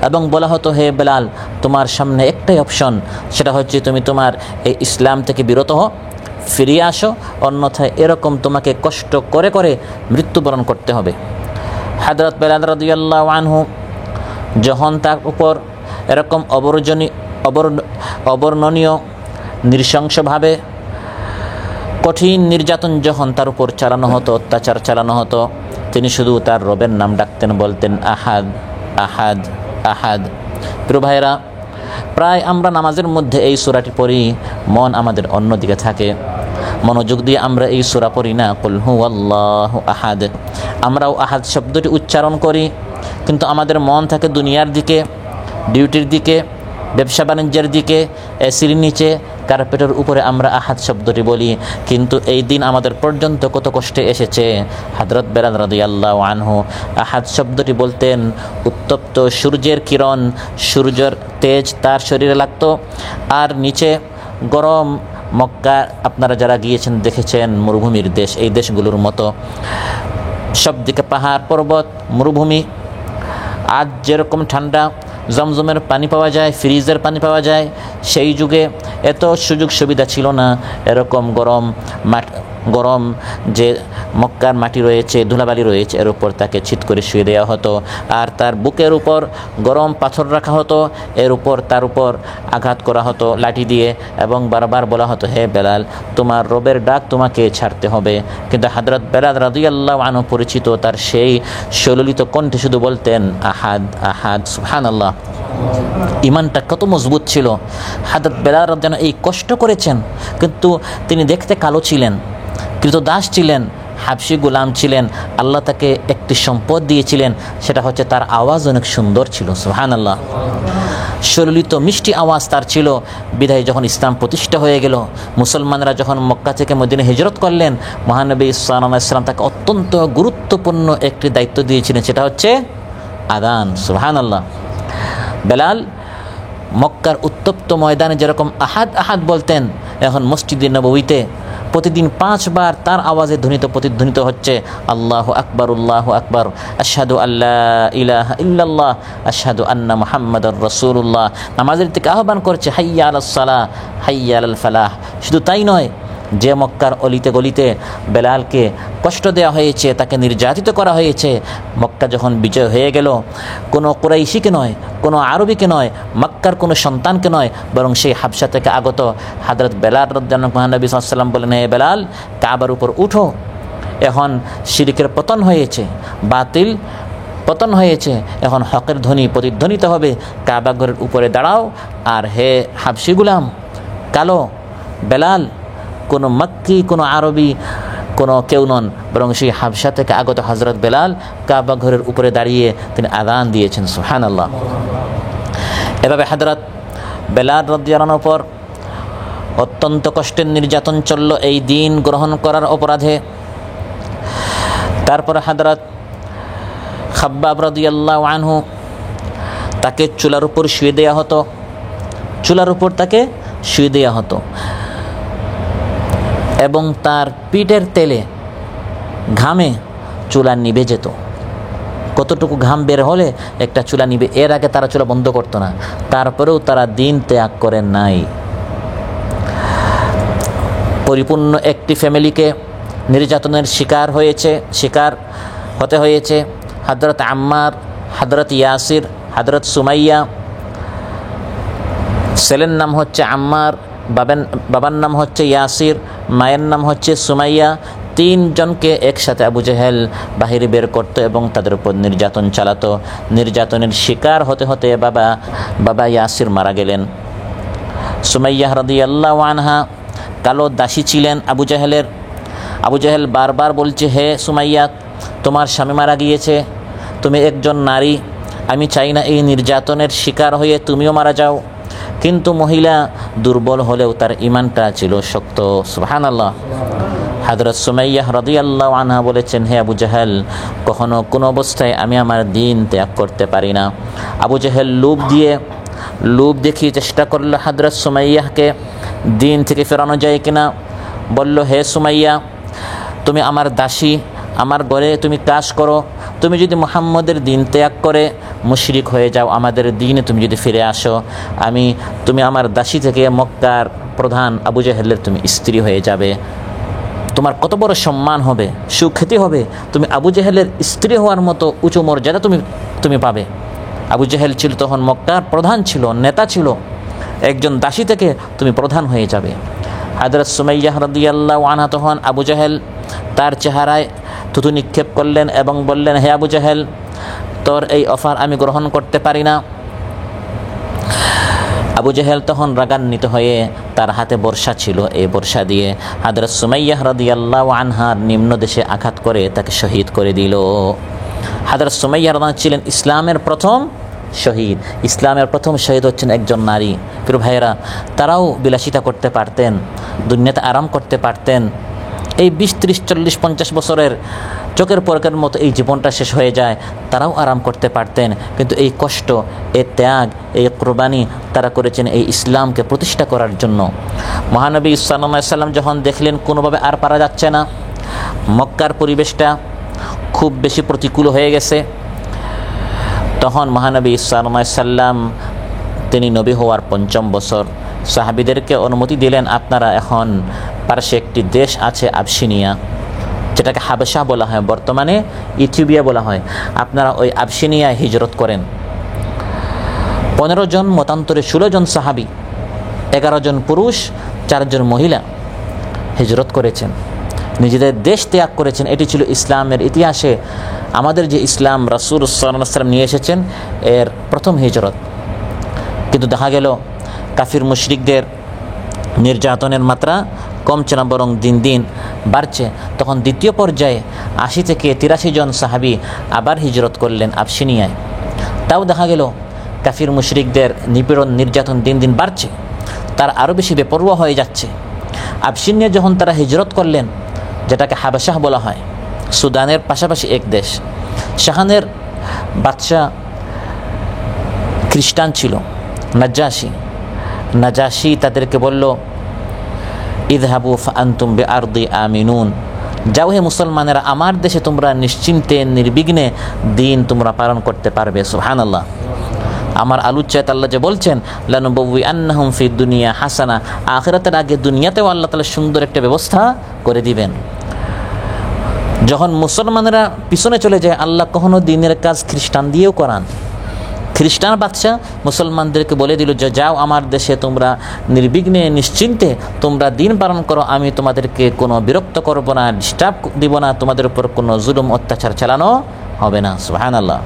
এবং বলা হতো, হে বেলাল, তোমার সামনে একটাই অপশন, সেটা হচ্ছে তুমি তোমার এই ইসলাম থেকে বিরত হও, ফিরিয়ে আসো, অন্যথায় এরকম তোমাকে কষ্ট করে করে মৃত্যুবরণ করতে হবে। হযরত বেলাল রাদিয়াল্লাহু আনহু যখন তার উপর এরকম অবর্ণনীয় নৃশংসভাবে কঠিন নির্যাতন যখন তার উপর চালানো হতো, অত্যাচার চালানো হতো, তিনি শুধু তার রবের নাম ডাকতেন, বলতেন আহাদ আহাদ আহাদ। প্রিয় ভাইরা, প্রায় আমরা নামাজের মধ্যে এই সূরাটি পড়ি, মন আমাদের অন্যদিকে থাকে, মনোযোগ দিয়ে আমরা এই সূরা পড়ি না। কুল হুয়াল্লাহু আহাদ, আমরাও আহাদ শব্দটি উচ্চারণ করি, কিন্তু আমাদের মন থাকে দুনিয়ার দিকে, ডিউটির দিকে, ব্যবসা বাণিজ্যের দিকে, এসির নিচে, কার্পেটের উপরে আমরা আহাদ শব্দটি বলি। কিন্তু এই দিন আমাদের পর্যন্ত কত কষ্টে এসেছে। হযরত বেলাল রাদিয়াল্লাহু আনহু আহাদ শব্দটি বলতেন, উত্তপ্ত সূর্যের কিরণ, সূর্যের তেজ তার শরীরে লাগতো, আর নিচে গরম মক্কা, আপনারা যারা গিয়েছেন দেখেছেন মরুভূমির দেশ, এই দেশগুলোর মতো সব দিকে পাহাড় পর্বত মরুভূমি। আজ যেরকম ঠান্ডা জমজমের পানি পাওয়া যায়, ফ্রিজের পানি পাওয়া যায়, সেই যুগে এত সুযোগ সুবিধা ছিল না। এরকম গরম যে মক্কার মাটি রয়েছে, ধুলাবালি রয়েছে, এর উপর তাকে চিৎ করে শুয়ে দেওয়া হতো, আর তার বুকের উপর গরম পাথর রাখা হতো, এর উপর তার উপর আঘাত করা হতো লাঠি দিয়ে, এবং বারবার বলা হতো, হে বেলাল, তোমার রবের ডাক তোমাকে ছাড়তে হবে। কিন্তু হযরত বেলাল রাদিয়াল্লাহু আনহু পরিচিত তার সেই সুললিত কণ্ঠে শুধু বলতেন আহাদ আহাদ। সুবহানাল্লাহ, ইমানটা কত মজবুত ছিল। হযরত বেলাল রাদিয়াল্লাহু আনহু এই কষ্ট করেছেন, কিন্তু তিনি দেখতে কালো ছিলেন, কৃতদাস ছিলেন, হাবশি গোলাম ছিলেন। আল্লাহ তাকে একটি সম্পদ দিয়েছিলেন, সেটা হচ্ছে তার আওয়াজ অনেক সুন্দর ছিল। সুবহানাল্লাহ, সুললিত মিষ্টি আওয়াজ তার ছিল। বিদায় যখন ইসলাম প্রতিষ্ঠা হয়ে গেল, মুসলমানরা যখন মক্কা থেকে মদিনা হিজরত করলেন, মহানবী সাল্লাল্লাহু আলাইহি ওয়াসাল্লাম তাকে অত্যন্ত গুরুত্বপূর্ণ একটি দায়িত্ব দিয়েছিলেন, সেটা হচ্ছে আযান। সুবহানাল্লাহ, বেলাল মক্কার উত্তপ্ত ময়দানে যেরকম আহাদ আহাদ বলতেন, এখন মসজিদে নববীতে প্রতিদিন 5 বার তার আওয়াজে প্রতিধ্বনিত হচ্ছে আল্লাহু আকবার, আল্লাহু আকবার, আশহাদু আল্লা ইলাহা ইল্লাল্লাহ, আশহাদু আন্না মুহাম্মাদুর রাসূলুল্লাহ। নামাজের দিকে আহ্বান করছে, হাইয়া আলাস সালাহ, হাইয়া আলাল ফালাহ। শুধু তাই নয়, যে মক্কার অলিতে গলিতে বেলালকে কষ্ট দেওয়া হয়েছে, তাকে নির্যাতিত করা হয়েছে, মক্কা যখন বিজয় হয়ে গেল, কোনো কুরাইশিকে নয়, কোনো আরবিকে নয়, মক্কার কোনো সন্তানকে নয়, বরং সেই হাবশা থেকে আগত হযরত বেলাল রাদিয়াল্লাহু আনহু, নবী সাল্লাল্লাহু আলাইহি ওয়াসাল্লাম বলেন, হে বেলাল, কাবার উপর উঠো, এখন শিরকের পতন হয়েছে, বাতিল পতন হয়েছে, এখন হকের ধ্বনি প্রতিধ্বনিত হবে, কাবা ঘরের উপরে দাঁড়াও। আর হে হাবশি গোলাম, কালো বেলাল কোনো মক্কি, কোনো আরবি, কোনো কেউ নন, বরং সেই হাবশা থেকে আগত হযরত বেলাল কাবা ঘরের উপরে দাঁড়িয়ে তিনি আযান দিয়েছেন। সুবহানাল্লাহ, এভাবে হযরত বেলাল রাদিয়াল্লাহু আনহুর উপর অত্যন্ত কষ্টের নির্যাতন চলল এই দিন গ্রহণ করার অপরাধে। তারপরে হযরত খাব্বাব রাদিয়াল্লাহু আনহু, তাকে চুলার উপর শুয়ে দেওয়া হতো, চুলার উপর তাকে শুয়ে দেওয়া হতো, এবং তার পিঠের তেলে ঘামে চুলা নিভে যেত। কতটুকু ঘাম বের হলে একটা চুলা নিবে, এর আগে তারা চুলা বন্ধ করতো না। তারপরেও তারা দিন ত্যাগ করেন নাই। পরিপূর্ণ একটি ফ্যামিলিকে নির্যাতনের শিকার হতে হয়েছে। হযরত আম্মার, হযরত ইয়াসির, হযরত সুমাইয়া। ছেলের নাম হচ্ছে আম্মার, বাবার নাম হচ্ছে ইয়াসির, মায়ের নাম হচ্ছে সুমাইয়া। তিনজনকে একসাথে আবু জেহেল বাহিরে বের করতো এবং তাদের উপর নির্যাতন চালাতো। নির্যাতনের শিকার হতে হতে বাবা ইয়াসির মারা গেলেন। সুমাইয়া রাদিয়াল্লাহু আনহা কালো দাসী ছিলেন আবু জেহেলের। আবু জেহেল বারবার বলছে, হে সুমাইয়া, তোমার স্বামী মারা গিয়েছে, তুমি একজন নারী, আমি চাই না এই নির্যাতনের শিকার হয়ে তুমিও মারা যাও। কিন্তু মহিলা দুর্বল হলেও তার ঈমানটা ছিল শক্ত। সুবহানাল্লাহ। হযরত সুমাইয়া রাদিয়াল্লাহু আনহা বলেছেন, হে আবু জেহেল, কখনো কোনো অবস্থায় আমি আমার দ্বীন ত্যাগ করতে পারি না। আবু জেহেল লোভ দেখিয়ে চেষ্টা করলো হযরত সুমাইয়াকে দ্বীন থেকে ফেরানো যায় কিনা। বলল, হে সুমাইয়া, তুমি আমার দাসী, আমার ঘরে তুমি কাজ করো, তুমি যদি মুহাম্মদের দ্বীন ত্যাগ করে মুশরিক হয়ে যাও, আমাদের দ্বীনে তুমি যদি ফিরে আসো, তুমি আমার দাসী থেকে মক্কার প্রধান আবু জেহেলের তুমি স্ত্রী হয়ে যাবে। তোমার কত বড় সম্মান হবে, সুখ্যাতি হবে, তুমি আবু জেহেলের স্ত্রী হওয়ার মতো উঁচু মর্যাদা তুমি পাবে। আবু জেহেল ছিল তখন মক্কার প্রধান, ছিল নেতা, ছিল একজন দাসী থেকে তুমি প্রধান হয়ে যাবে। হযরত সুমাইয়া রাদিয়াল্লাহু আনহা তখন আবু জেহেল তার চেহারায় থুতু নিক্ষেপ করলেন এবং বললেন, হে আবু জেহেল, তোর এই অফার আমি গ্রহণ করতে পারি না। আবু জেহেল তখন রাগান্বিত হয়ে তার হাতে বর্ষা ছিল, এই বর্ষা দিয়ে হযরত সুমাইয়া রাদিয়াল্লাহু আনহার নিম্ন দেশে আঘাত করে তাকে শহীদ করে দিল। হযরত সুমাইয়া রাদিয়াল্লাহু ছিলেন ইসলামের প্রথম শহীদ। ইসলামের প্রথম শহীদ হচ্ছেন একজন নারী। প্রিয় ভাইয়েরা, তারাও বিলাসিতা করতে পারতেন, দুনিয়াতে আরাম করতে পারতেন। এই 20, 30, 40, 50 বছরের চোখের পলকের মতো এই জীবনটা শেষ হয়ে যায়, তারাও আরাম করতে পারতেন। কিন্তু এই কষ্ট, এই ত্যাগ, এই কোরবানি তারা করেছেন এই ইসলামকে প্রতিষ্ঠা করার জন্য। মহানবী সাল্লাল্লাহু আলাইহি ওয়াসাল্লাম যখন দেখলেন কোনোভাবে আর পারা যাচ্ছে না, মক্কার পরিবেশটা খুব বেশি প্রতিকূল হয়ে গেছে, তখন মহানবী সাল্লাল্লাহু আলাইহি ওয়াসাল্লাম তিনি নবী হওয়ার 5ম বছর সাহাবীদেরকে অনুমতি দিলেন, আপনারা এখন পাশে একটি দেশ আছে আবসিনিয়া, যেটাকে হাবেশা বলা হয়, বর্তমানে ইথিওপিয়া বলা হয়, আপনারা ওই আবসিনিয়ায় হিজরত করেন। 15 জন মতান্তরে 16 জন সাহাবী, 11 জন পুরুষ, 4 জন মহিলা হিজরত করেছেন, নিজেদের দেশ ত্যাগ করেছেন। এটি ছিল ইসলামের ইতিহাসে আমাদের যে ইসলাম রাসূল সাল্লাল্লাহু আলাইহি ওয়াসাল্লাম নিয়ে এসেছেন এর প্রথম হিজরত। কিন্তু দেখা গেল কাফির মুশরিকদের নির্যাতনের মাত্রা কমছে না, বরং দিন দিন বাড়ছে। তখন দ্বিতীয় পর্যায়ে 80 থেকে 83 জন সাহাবী আবার হিজরত করলেন আবসিনিয়ায়। তাও দেখা গেল কাফির মুশরিকদের নিপীড়ন নির্যাতন দিন দিন বাড়ছে, তার আরও বেশি বেপরোয়া হয়ে যাচ্ছে। আবসিনিয়া যখন তারা হিজরত করলেন, যেটাকে হাবেশা বলা হয়, সুদানের পাশাপাশি এক দেশ, শাহানের বাদশা খ্রিস্টান ছিল, নাজাশি তাদেরকে বলল, ইযহাবু ফাআনতুম বিআরদি আমিনুন, যাও হে মুসলমানেরা, আমার দেশে তোমরা নিশ্চিন্তে নির্বিঘ্নে দিন তোমরা পালন করতে পারবে। সুবহানাল্লাহ। আমার আলোচ্যাত আল্লাহ যে বলছেন, লানুবউইআন্নাহুম ফিদ দুনিয়া হাসানা, আখিরাতের আগে দুনিয়াতেও আল্লাহ তাআলা সুন্দর একটা ব্যবস্থা করে দিবেন। যখন মুসলমানেরা পিছনে চলে যায়, আল্লাহ কখনো দিনের কাজ খ্রিস্টান দিয়েও করান। খ্রিস্টান বাদশা মুসলমানদেরকে বলে দিল যে, যাও আমার দেশে তোমরা নির্বিঘ্নে নিশ্চিন্তে তোমরা দিন পালন করো, আমি তোমাদেরকে কোনো বিরক্ত করব না, ডিস্টার্ব দিব না, তোমাদের উপর কোনো জুলুম অত্যাচার চালানো হবে না। সুবহানাল্লাহ।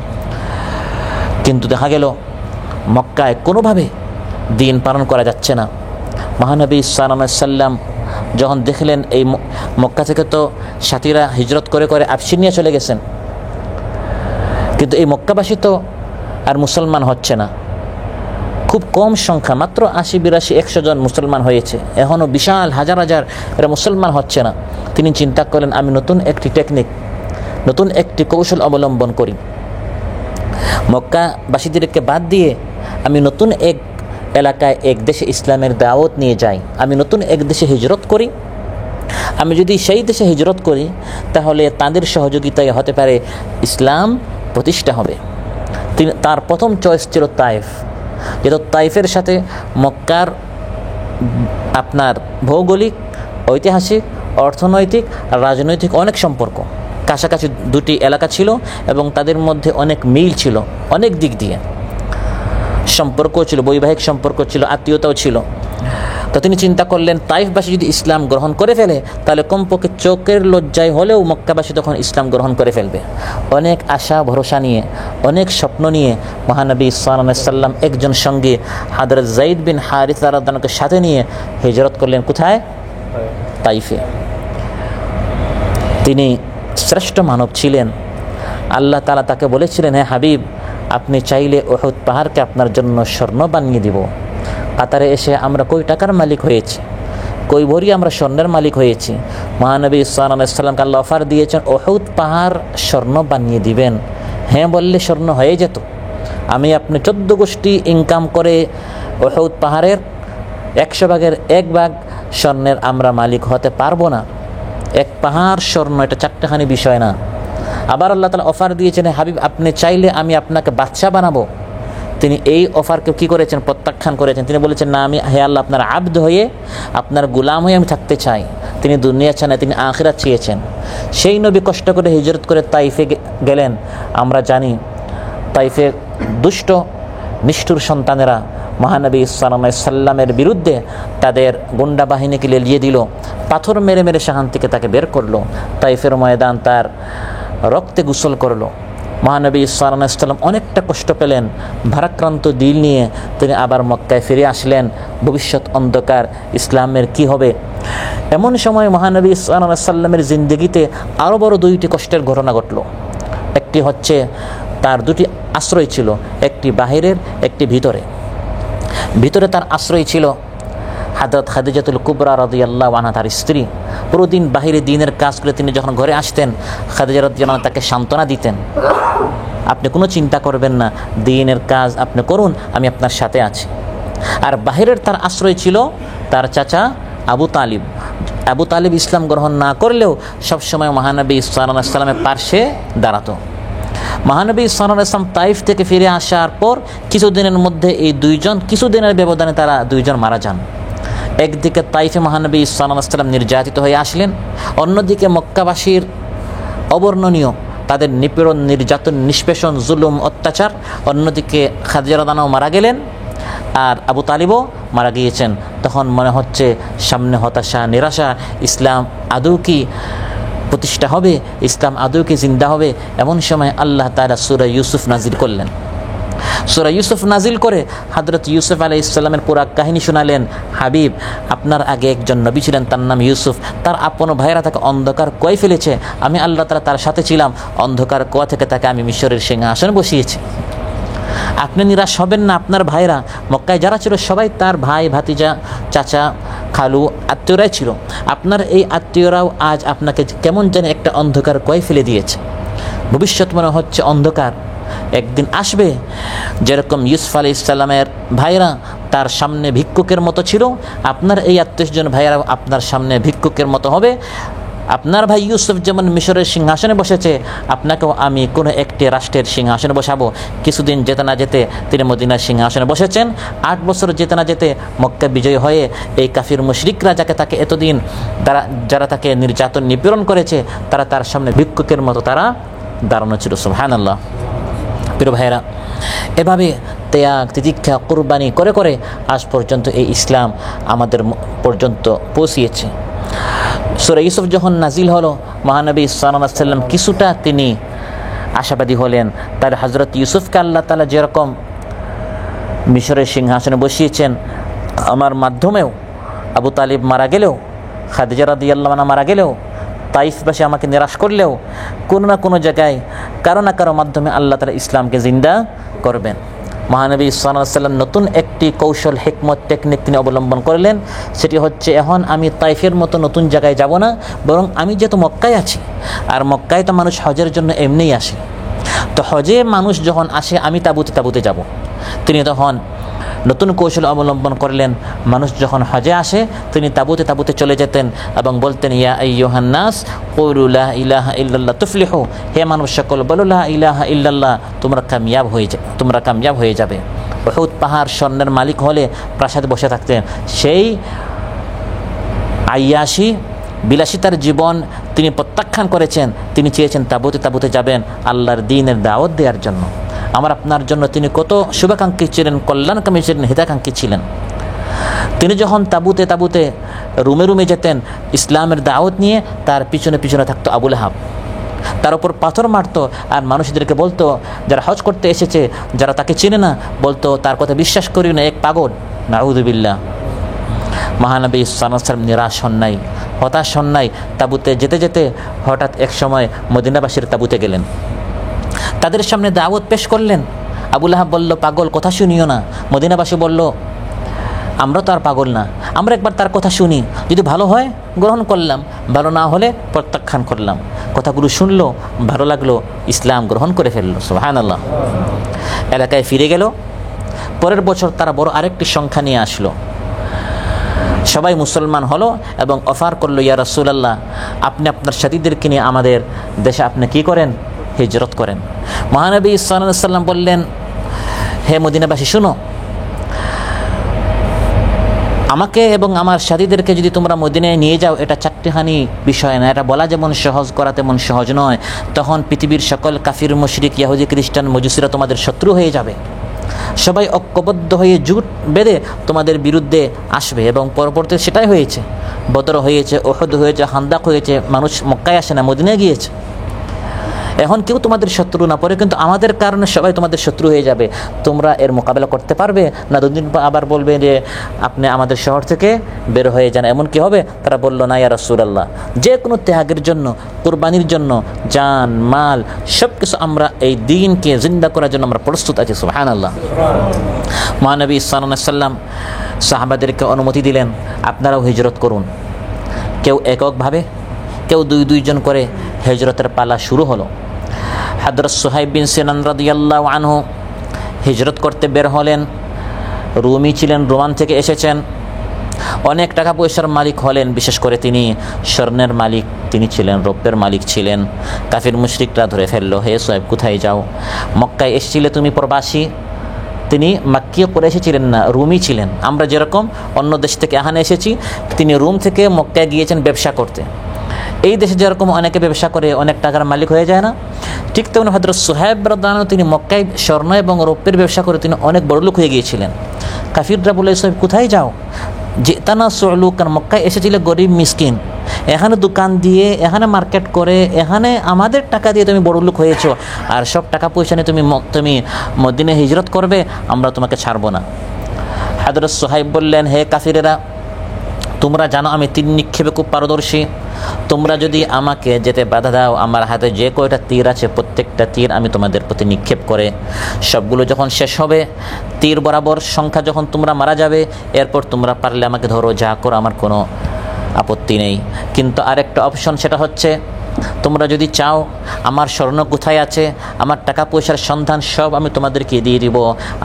কিন্তু দেখা গেল মক্কায় কোনোভাবে দিন পালন করা যাচ্ছে না। মহানবী সাল্লাল্লাহু আলাইহি ওয়াসাল্লাম যখন দেখলেন এই মক্কা থেকে তো সাথীরা হিজরত করে করে আবসিনিয়া চলে গেছেন, কিন্তু এই মক্কাবাসী তো আর মুসলমান হচ্ছে না, খুব কম সংখ্যা, মাত্র 80, 82, 100 জন মুসলমান হয়েছে, এখনও বিশাল হাজার হাজার এরা মুসলমান হচ্ছে না। তিনি চিন্তা করলেন, আমি নতুন একটি টেকনিক, নতুন একটি কৌশল অবলম্বন করি, মক্কাবাসীদেরকে বাদ দিয়ে আমি নতুন এক এলাকায়, এক দেশে ইসলামের দাওয়াত নিয়ে যাই, আমি নতুন এক দেশে হিজরত করি। আমি যদি সেই দেশে হিজরত করি তাহলে তাদের সহযোগিতায় হতে পারে ইসলাম প্রতিষ্ঠা হবে। তার প্রথম চয়েস ছিল তাইফ, যেহেতু তাইফের সাথে মক্কার আপনার ভৌগোলিক ঐতিহাসিক, অর্থনৈতিক আর রাজনৈতিক অনেক সম্পর্ক। কাছাকাছি দুটি এলাকা ছিল এবং তাদের মধ্যে অনেক মিল ছিল, অনেক দিক দিয়ে সম্পর্কও ছিল, বৈবাহিক সম্পর্ক ছিল, আত্মীয়তাও ছিল। তো তিনি চিন্তা করলেন তাইফবাসী যদি ইসলাম গ্রহণ করে ফেলে তাহলে কমপক্ষে চোখের লজ্জায় হলেও মক্কাবাসী তখন ইসলাম গ্রহণ করে ফেলবে। অনেক আশা ভরসা নিয়ে, অনেক স্বপ্ন নিয়ে মহানবী সাল্লাল্লাহু আলাইহি সাল্লাম একজন সঙ্গে হযরত যায়েদ বিন হারিসা রাদিয়াল্লাহু আনহুকে সাথে নিয়ে হিজরত করলেন। কোথায়? তাইফে। তিনি শ্রেষ্ঠ মানব ছিলেন। আল্লাহ তাআলা তাকে বলেছিলেন, হে হাবিব, আপনি চাইলে উহুদ পাহাড়কে আপনার জন্য স্বর্ণ বানিয়ে দিব। কাতারে এসে আমরা কই টাকার মালিক হয়েছি, কই ভরি আমরা স্বর্ণের মালিক হয়েছি। মহানবী সাল্লাল্লাহু আলাইহি সাল্লামকে আল্লাহ অফার দিয়েছেন উহুদ পাহাড় স্বর্ণ বানিয়ে দিবেন। হ্যাঁ বললে স্বর্ণ হয়ে যেত। আমি আপনি 14 গোষ্ঠী ইনকাম করে উহুদ পাহাড়ের 100 ভাগের 1 ভাগ স্বর্ণের আমরা মালিক হতে পারবো না। এক পাহাড় স্বর্ণ, এটা চারটাখানি বিষয় না। আবার আল্লাহ তাআলা অফার দিয়েছেন, হাবিব আপনি চাইলে আমি আপনাকে বাদশা বানাবো। তিনি এই অফারকে কী করেছেন? প্রত্যাখ্যান করেছেন। তিনি বলেছেন, না, আমি হে আল্লাহ আপনার আব্দ হয়ে, আপনার গোলাম হয়ে আমি থাকতে চাই। তিনি দুনিয়া চান না, তিনি আখিরাত চেয়েছেন। সেই নবী কষ্ট করে হিজরত করে তাইফে গেলেন। আমরা জানি তাইফে দুষ্ট নিষ্ঠুর সন্তানেরা মহানবী সাল্লাল্লাহু আলাইহি সাল্লামের বিরুদ্ধে তাদের গুন্ডা বাহিনীকে লেলিয়ে দিল, পাথর মেরে মেরে সেখান থেকে তাকে বের করলো। তাইফের ময়দান তার রক্তে গোসল করলো। মহানবী সাল্লাল্লাহু আলাইহি সাল্লাম অনেকটা কষ্ট পেলেন। ভারাক্রান্ত দিল নিয়ে তিনি আবার মক্কায় ফিরে আসলেন। ভবিষ্যৎ অন্ধকার, ইসলামের কি হবে? এমন সময় মহানবী সাল্লাল্লাহু আলাইহি সাল্লামের জিন্দেগিতে আরও বড় 2টি কষ্টের ঘটনা ঘটল। একটি হচ্ছে তার 2টি আশ্রয় ছিল, একটি বাহিরের, একটি ভিতরে। ভিতরে তার আশ্রয় ছিল হযরত খাদিজাতুল কুবরা রাদিয়াল্লাহু আনহা, তার স্ত্রী। পুরোদিন বাহিরে দিনের কাজ করে তিনি যখন ঘরে আসতেন, খাদিজা রাদিয়াল্লাহু আনহা তাকে সান্ত্বনা দিতেন, আপনি কোনো চিন্তা করবেন না, দিনের কাজ আপনি করুন, আমি আপনার সাথে আছি। আর বাহিরের তার আশ্রয় ছিল তার চাচা আবু তালিব। আবু তালিব ইসলাম গ্রহণ না করলেও সবসময় মহানবী সাল্লাল্লাহু আলাইহি সাল্লামের পাশে দাঁড়াতো। মহানবী সাল্লাল্লাহু আলাইহি সাল্লাম তাইফ থেকে ফিরে আসার পর কিছুদিনের মধ্যে এই দুইজন, কিছুদিনের ব্যবধানে তারা দুইজন মারা যান। একদিকে তাইফে মহানবী সাল্লাল্লাহু আলাইহি সাল্লাম নির্যাতিত হয়ে আসলেন, অন্যদিকে মক্কাবাসীর অবর্ণনীয় তাদের নিপীড়ন, নির্যাতন, নিষ্পেষণ, জুলুম, অত্যাচার। অন্যদিকে খাদিজা রাদিয়াল্লাহু আনহা মারা গেলেন আর আবু তালিবও মারা গিয়েছেন। তখন মনে হচ্ছে সামনে হতাশা, নিরাশা, ইসলাম আদৌ কি প্রতিষ্ঠা হবে, ইসলাম আদৌ কি জিন্দা হবে? এমন সময় আল্লাহ তাআলা সূরা ইউসুফ নাজিল করলেন। সূরা ইউসুফ নাজিল করে হযরত ইউসুফ আলাইহিস সালামের পুরা কাহিনী শোনালেন। হাবিব, আপনার আগে একজন নবী ছিলেন, তার নাম ইউসুফ। তার আপন ভাইরা তাকে অন্ধকার কুয়ায় ফেলেছে, আমি আল্লাহ তাআলা তার সাথে ছিলাম। অন্ধকার কুয়া থেকে তাকে আমি মিশরের সিংহাসনে বসিয়েছি। আপনি নিরাশ হবেন না, আপনার ভাইরা মক্কায় যারা ছিল সবাই তার ভাই, ভাতিজা, চাচা, খালু, আত্মীয়রাই ছিল। আপনার এই আত্মীয়রাও আজ আপনাকে কেমন জানি একটা অন্ধকার কুয়ায় ফেলে দিয়েছে। ভবিষ্যৎ মনে হচ্ছে অন্ধকার। একদিন আসবে যেরকম ইউসুফ আলাইহিস সালামের ভাইরা তার সামনে ভিক্ষুকের মতো ছিল, আপনার এই আত্মীয়স্বজন ভাইরাও আপনার সামনে ভিক্ষুকের মতো হবে। আপনার ভাই ইউসুফ যেমন মিশরের সিংহাসনে বসেছে, আপনাকেও আমি কোনো একটি রাষ্ট্রের সিংহাসনে বসাবো। কিছুদিন যেতে না যেতে তিনি মদিনার সিংহাসনে বসেছেন। 8 বছর যেতে না যেতে মক্কা বিজয় হয়ে এই কাফির মুশরিকরা তাকে এতদিন যারা তাকে নির্যাতন, নিপীড়ন করেছে, তারা তার সামনে ভিক্ষুকের মতো তারা দাঁড়ানো ছিল। সুবহানাল্লাহ। প্রিয় ভাইরা, এভাবে ত্যাগ, তিতিক্ষা, কুরবানি করে করে আজ পর্যন্ত এই ইসলাম আমাদের পর্যন্ত পৌঁছিয়েছে। সূরা ইউসুফ যখন নাজিল হলো, মহানবী সাল্লাল্লাহু আলাইহি সাল্লাম কিছুটা তিনি আশাবাদী হলেন। তার হযরত ইউসুফকে আল্লাহ তাআলা যেরকম মিশরের সিংহাসনে বসিয়েছেন, আমার মাধ্যমেও আবু তালিব মারা গেলেও, খাদিজা রাদিয়াল্লাহু আনহা মারা গেলেও, তাইফবাসী আমাকে নিরাশ করলেও কোনো না কোনো জায়গায় কারো না কারো মাধ্যমে আল্লাহ তাআলা ইসলামকে জিন্দা করবেন। মহানবী সাল্লাল্লাহু আলাইহি সাল্লাম নতুন একটি কৌশল, হিকমত, টেকনিক তিনি অবলম্বন করলেন। সেটি হচ্ছে, এখন আমি তাইফের মতো নতুন জায়গায় যাব না, বরং আমি যেহেতু মক্কায় আছি, আর মক্কায় তো মানুষ হজের জন্য এমনিই আসে, তো হজে মানুষ যখন আসে আমি তাঁবুতে যাব। তিনি তখন নতুন কৌশল অবলম্বন করলেন। মানুষ যখন হজে আসে তিনি তাঁবুতে চলে যেতেন এবং বলতেন, ইয়া আইয়ুহান নাস কুলু লা ইলাহা ইল্লাল্লাহ তুফলিহু, হে মানুষ সকল বলো লা ইলাহা ইল্লাল্লাহ, তোমরা কামিয়াব হয়ে যাবে। উহুদ পাহাড় স্বর্ণের মালিক হলে প্রাসাদে বসে থাকতেন। সেই আয়াসী বিলাসিতার জীবন তিনি প্রত্যাখ্যান করেছেন। তিনি চেয়েছেন তাঁবুতে যাবেন আল্লাহর দ্বীনের দাওয়াত দেওয়ার জন্য। আমার আপনার জন্য তিনি কত শুভাকাঙ্ক্ষী ছিলেন, কল্যাণকামী ছিলেন, হিতাকাঙ্ক্ষী ছিলেন। তিনি যখন তাঁবুতে রুমে যেতেন ইসলামের দাওয়াত নিয়ে, তার পিছনে থাকতো আবু লাহাব, তার উপর পাথর মারতো আর মানুষদেরকে বলতো, যারা হজ করতে এসেছে, যারা তাকে চেনে না, বলতো তার কথা বিশ্বাস করি না, এক পাগল। নাউযুবিল্লাহ। মহানবী সাল্লাল্লাহু আলাইহি ওয়াসাল্লাম নিরাশ হন নাই, হতাশ হন নাই। তাঁবুতে যেতে হঠাৎ এক সময় মদিনাবাসীর তাঁবুতে গেলেন, তাদের সামনে দাওয়াত পেশ করলেন। আবু লাহাব বলল, পাগল, কথা শুনিও না। মদিনাবাসী বলল, আমরা তো আর পাগল না, আমরা একবার তার কথা শুনি, যদি ভালো হয় গ্রহণ করলাম, ভালো না হলে প্রত্যাখ্যান করলাম। কথাগুলো শুনলো, ভালো লাগলো, ইসলাম গ্রহণ করে ফেললো। সুবহানাল্লাহ। এলাকায় ফিরে গেল। পরের বছর তারা বড় আরেকটি সংখ্যা নিয়ে আসলো, সবাই মুসলমান হলো এবং অফার করলো, ইয়া রাসূলুল্লাহ, আপনি আপনার সাথীদেরকে নিয়ে আমাদের দেশে আপনি কি করেন? হিজরত করেন। মহানবী সাল্লাল্লাহু আলাইহি ওয়াসাল্লাম বললেন, হে মদিনাবাসী, শুনো, আমাকে এবং আমার সাথীদেরকে যদি তোমরা মদিনায় নিয়ে যাও, এটা চারটিখানি বিষয় না। এটা বলা যেমন সহজ, করা তেমন সহজ নয়। তখন পৃথিবীর সকল কাফির, মুশরিক, ইহুদি, খ্রিস্টান, মজুসিরা তোমাদের শত্রু হয়ে যাবে। সবাই ঐক্যবদ্ধ হয়ে জোট বেঁধে তোমাদের বিরুদ্ধে আসবে এবং পরবর্তীতে সেটাই হয়েছে। বদর হয়েছে, উহুদ হয়েছে, খান্দাক হয়েছে। মানুষ মক্কায় আসে না, মদিনায় গিয়েছে। এখন কেউ তোমাদের শত্রু না, পরে কিন্তু আমাদের কারণে সবাই তোমাদের শত্রু হয়ে যাবে। তোমরা এর মোকাবেলা করতে পারবে না? দুদিন পর আবার বলবে যে আপনি আমাদের শহর থেকে বের হয়ে যান, এমন কি হবে? তারা বলল, না ইয়া রাসূলুল্লাহ, যে কোনো ত্যাগের জন্য, কুরবানির জন্য, জান মাল সব কিছু আমরা এই দ্বীনকে জিন্দা করার জন্য আমরা প্রস্তুত আছি। সুবহানাল্লাহ। মহানবী সাল্লাল্লাহু আলাইহি ওয়াসাল্লাম সাহাবাদেরকে অনুমতি দিলেন, আপনারাও হিজরত করুন। কেউ এককভাবে, কেউ দুইজন করে হিজরতের পালা শুরু হলো। হযরত সুহাইব বিন সিনান রাদিয়াল্লাহু আনহু হিজরত করতে বের হলেন। রুমি ছিলেন, রোমান থেকে এসেছেন, অনেক টাকা পয়সার মালিক হলেন। বিশেষ করে তিনি স্বর্ণের মালিক তিনি ছিলেন, রৌপ্যের মালিক ছিলেন। কাফির মুশরিকরা ধরে ফেললো, হে সুহাইব, কোথায় যাও? মক্কায় এসেছিলে তুমি প্রবাসী। তিনি মক্কিয় করে এসেছিলেন না, রুমি ছিলেন। আমরা যেরকম অন্য দেশ থেকে এখানে এসেছি, তিনি রুম থেকে মক্কায় গিয়েছেন ব্যবসা করতে। এই দেশে যেরকম অনেকে ব্যবসা করে অনেক টাকার মালিক হয়ে যায় না, ঠিক তেমনি হযরত সুহাইব রাদিয়াল্লাহু আনহু তিনি মক্কায় স্বর্ণ এবং রৌপ্যের ব্যবসা করে তিনি অনেক বড় লোক হয়ে গিয়েছিলেন। কাফিররা বলে, সুহাইব কোথায় যাও? জিতানা সুলুকান, মক্কায় এসেছিলে গরিব মিসকিন, এখানে দোকান দিয়ে, এখানে মার্কেট করে, এখানে আমাদের টাকা দিয়ে তুমি বড় লোক হয়েছো, আর সব টাকা পয়সা নিয়ে তুমি মদিনায় হিজরত করবে, আমরা তোমাকে ছাড়বো না। হযরত সুহাইব বললেন, হে কাফিরেরা, তোমরা জানো আমি তীর নিক্ষেপে খুব পারদর্শী। তোমরা যদি আমাকে যেতে বাধা দাও, আমার হাতে যে কয়টা তীর আছে প্রত্যেকটা তীর আমি তোমাদের প্রতি নিক্ষেপ করে সবগুলো যখন শেষ হবে, তীর বরাবর সংখ্যা যখন তোমরা মারা যাবে, এরপর তোমরা পারলে আমাকে ধরো, যা করো, আমার কোনো আপত্তি নেই। কিন্তু আরেকটা অপশন, সেটা হচ্ছে তোমরা যদি চাও আমার স্বর্ণ কোথায় আছে, আমার টাকা পয়সার সন্ধান সব আমি তোমাদেরকে দিয়ে দিব,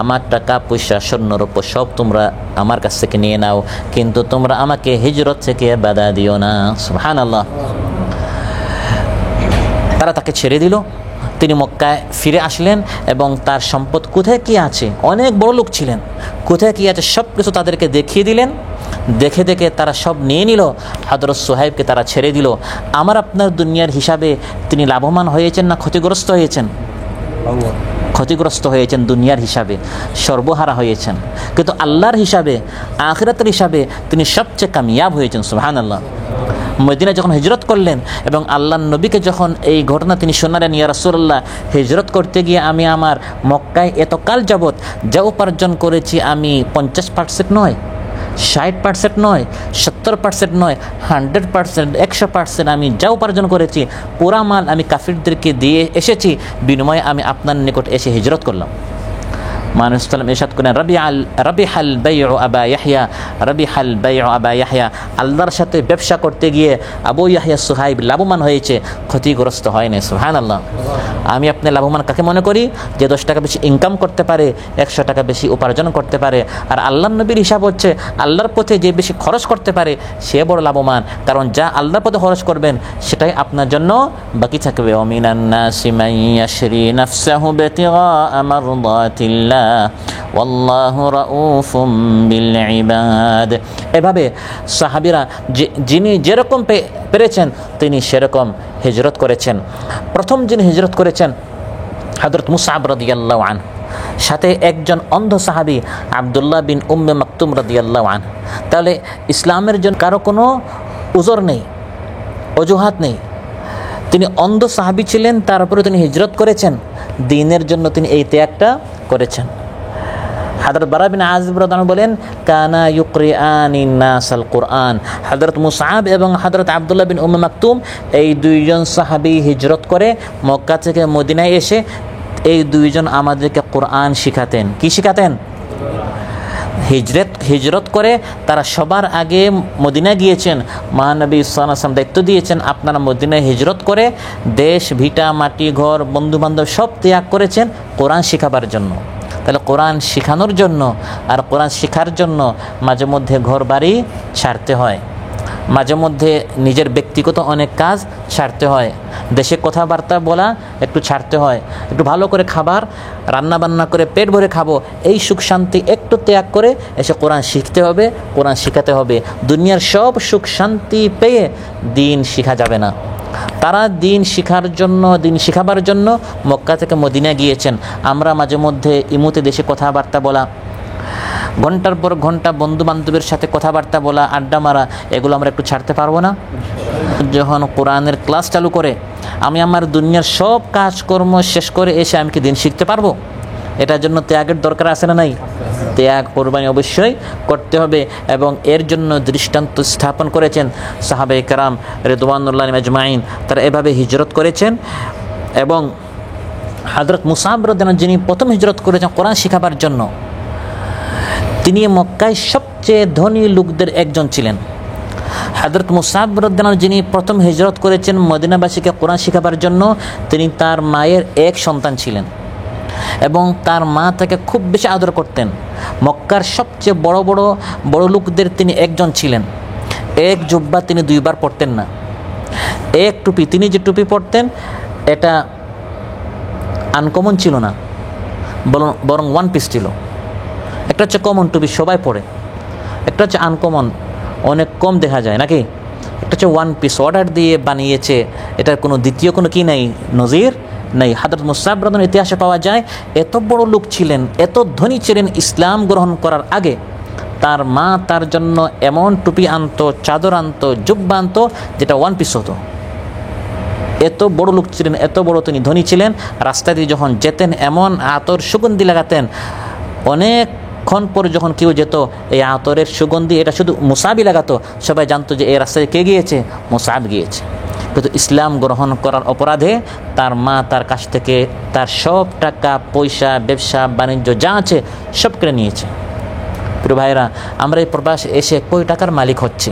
আমার টাকা পয়সা স্বর্ণরূপ সব তোমরা আমার কাছ থেকে নিয়ে নাও, কিন্তু তোমরা আমাকে হিজরত থেকে বাধা দিও না। সুবহানাল্লাহ। তারা তাকে ছেড়ে দিল। তিনি মক্কায় ফিরে আসলেন এবং তার সম্পদ কোথায় কি আছে, অনেক বড় লোক ছিলেন, কোথায় কি আছে সব কিছু তাদেরকে দেখিয়ে দিলেন। দেখে তারা সব নিয়ে নিল। হযরত সুহাইবকে তারা ছেড়ে দিল। আমার আপনার দুনিয়ার হিসাবে তিনি লাভবান হয়েছেন না ক্ষতিগ্রস্ত হয়েছেন? ক্ষতিগ্রস্ত হয়েছেন দুনিয়ার হিসাবে, সর্বহারা হয়েছেন। কিন্তু আল্লাহর হিসাবে, আখিরাতের হিসাবে তিনি সবচেয়ে কামিয়াব হয়েছেন। সুবহানাল্লাহ। মদিনা যখন হিজরত করলেন এবং আল্লাহর নবীকে যখন এই ঘটনা তিনি শোনালেন, ইয়া রাসূলুল্লাহ, হিজরত করতে গিয়ে আমি আমার মক্কায় এতকাল যাবৎ যা উপার্জন করেছি, আমি 50% নয়, 60% নয়, 70% নয়, 100%, 100% আমি যা উপার্জন করেছি পুরা মাল আমি কাফিরদেরকে দিয়ে এসেছি, বিনিময়ে আমি আপনার নিকট এসে হিজরত করলাম। মানুষ সাল্লাম ইরশাদ করেন, রাবিহাল বাইউ আবা ইয়াহইয়া, রাবিহাল বাইউ আবা ইয়াহইয়া, আল্লাহর সাথে ব্যবসা করতে গিয়ে আবু ইয়াহইয়া সুহাইব লাভবান হয়েছে, ক্ষতিগ্রস্ত হয়নি। সুবহানাল্লাহ। আমি আপনি লাভবান কাকে মনে করি? যে 10 টাকা বেশি ইনকাম করতে পারে, 100 টাকা বেশি উপার্জন করতে পারে। আর আল্লাহর নবীর হিসাব হচ্ছে আল্লাহর পথে যে বেশি খরচ করতে পারে সে বড় লাভবান, কারণ যা আল্লাহর পথে খরচ করবেন সেটাই আপনার জন্য বাকি থাকবে। ওয়া মিনান নাসি মান ইয়াশরি নাফসাহু বিতিগা মারদাতিল্লাহ ওয়াল্লাহু রাউফুম বিল ইবাদ। এভাবে সাহাবীরা যিনি যেরকম পেরেছেন তিনি সেরকম হিজরত করেছেন। প্রথম যিনি হিজরত করেছেন হযরত মুসআব রাদিয়াল্লাহু আনহু, সাথে একজন অন্ধ সাহাবী আব্দুল্লাহ বিন উম্মে মাকতুম রাদিয়াল্লাহু আনহু। তাহলে ইসলামের জন্য কারো কোনো উযর নেই, অজুহাত নেই। তিনি অন্ধ সাহাবী ছিলেন, তারপরে তিনি হিজরত করেছেন, দ্বীনের জন্য তিনি এই ত্যাগটা করেছেন। হযরত বারা বিন আযিব রাদিয়াল্লাহু আনহু বলেন, কানা ইউকরিআনিন নাসাল কুরআন। হযরত মুসআব এবং হযরত আব্দুল্লাহ বিন উম্মে মাকতুম এই দুইজন সাহাবী হিজরত করে মক্কা থেকে মদিনায় এসে এই দুইজন আমাদেরকে কোরআন শিখাতেন। কি শিখাতেন? হিজরত করে তারা সবার আগে মদিনায় গিয়েছেন। মহানবী সাল্লাল্লাহু আলাইহি ওয়াসাল্লাম দায়িত্ব দিয়েছেন, আপনারা মদিনায় হিজরত করে দেশ ভিটা মাটি ঘর বন্ধু বান্ধব সব ত্যাগ করেছেন কোরআন শিখাবার জন্য। তাহলে কোরআন শিখানোর জন্য আর কোরআন শেখার জন্য মাঝে মধ্যে ঘর বাড়ি ছাড়তে হয়, মাঝে মধ্যে নিজের ব্যক্তিগত অনেক কাজ ছাড়তে হয়, দেশে কথাবার্তা বলা একটু ছাড়তে হয়, একটু ভালো করে খাবার রান্না বান্না করে পেট ভরে খাবো এই সুখ শান্তি একটু ত্যাগ করে এসে কোরআন শিখতে হবে, কোরআন শিখাতে হবে। দুনিয়ার সব সুখ শান্তি পেয়ে দিন শিখা যাবে না। তারা দিন শিখাবার জন্য মক্কা থেকে মদিনা গিয়েছেন। আমরা মাঝে মধ্যে ইমুতে দেশে কথাবার্তা বলা, ঘন্টার পর ঘন্টা বন্ধু বান্ধবের সাথে কথাবার্তা বলা, আড্ডা মারা, এগুলো আমরা একটু ছাড়তে পারবো না? যখন কোরআনের ক্লাস চালু করে আমি আমার দুনিয়ার সব কাজকর্ম শেষ করে এসে আমি কি দিন শিখতে পারবো? এটার জন্য ত্যাগের দরকার আছে না নাই? ত্যাগ কোরবানি অবশ্যই করতে হবে এবং এর জন্য দৃষ্টান্ত স্থাপন করেছেন সাহাবায়ে কেরাম রিদওয়ানুল্লাহি আলাইহিম আজমাইন। তারা এভাবে হিজরত করেছেন এবং হযরত মুসআব রাদিয়াল্লাহু আনহু যিনি প্রথম হিজরত করেছেন কোরআন শিখাবার জন্য, তিনি মক্কায় সবচেয়ে ধনী লোকদের একজন ছিলেন। হযরত মুসআব রাদিয়াল্লাহু আনহু যিনি প্রথম হিজরত করেছেন মদিনাবাসীকে কোরআন শিখাবার জন্য, তিনি তার মায়ের এক সন্তান ছিলেন এবং তার মা তাকে খুব বেশি আদর করতেন। মক্কার সবচেয়ে বড় লোকদের তিনি একজন ছিলেন। এক জুব্বা তিনি দুইবার পরতেন না। এক টুপি, তিনি যে টুপি পরতেন এটা আনকমন ছিল না, বরং ওয়ান পিস ছিল। একটা হচ্ছে কমন টুপি সবাই পরে, একটা হচ্ছে আনকমন অনেক কম দেখা যায় নাকি, একটা হচ্ছে ওয়ান পিস অর্ডার দিয়ে বানিয়েছে, এটার কোনো দ্বিতীয় কোনো কি নাই, নজির নেই। হযরত মুসআব রাদিয়াল্লাহু আনহু ইতিহাসে পাওয়া যায় এত বড় লোক ছিলেন, এত ধনী ছিলেন, ইসলাম গ্রহণ করার আগে তার মা তার জন্য এমন টুপি আনতো, চাদর আনতো, জুব্বা আনতো যেটা ওয়ান পিস হতো। এত বড় লোক ছিলেন, এত বড় তিনি ধনী ছিলেন। রাস্তা দিয়ে যখন যেতেন এমন আতর সুগন্ধি লাগাতেন, অনেকক্ষণ পরে যখন কেউ যেত এই আতরের সুগন্ধি এটা শুধু মুসআবই লাগাতো, সবাই জানতো যে এই রাস্তায় কে গিয়েছে, মুসআব গিয়েছে। কিন্তু ইসলাম গ্রহণ করার অপরাধে তার মা তার কাছ থেকে তার সব টাকা পয়সা ব্যবসা বাণিজ্য যা আছে সব কেড়ে নিয়েছে। প্রিয় ভাইরা, আমরা এই প্রবাসে এসে কই টাকার মালিক হচ্ছে?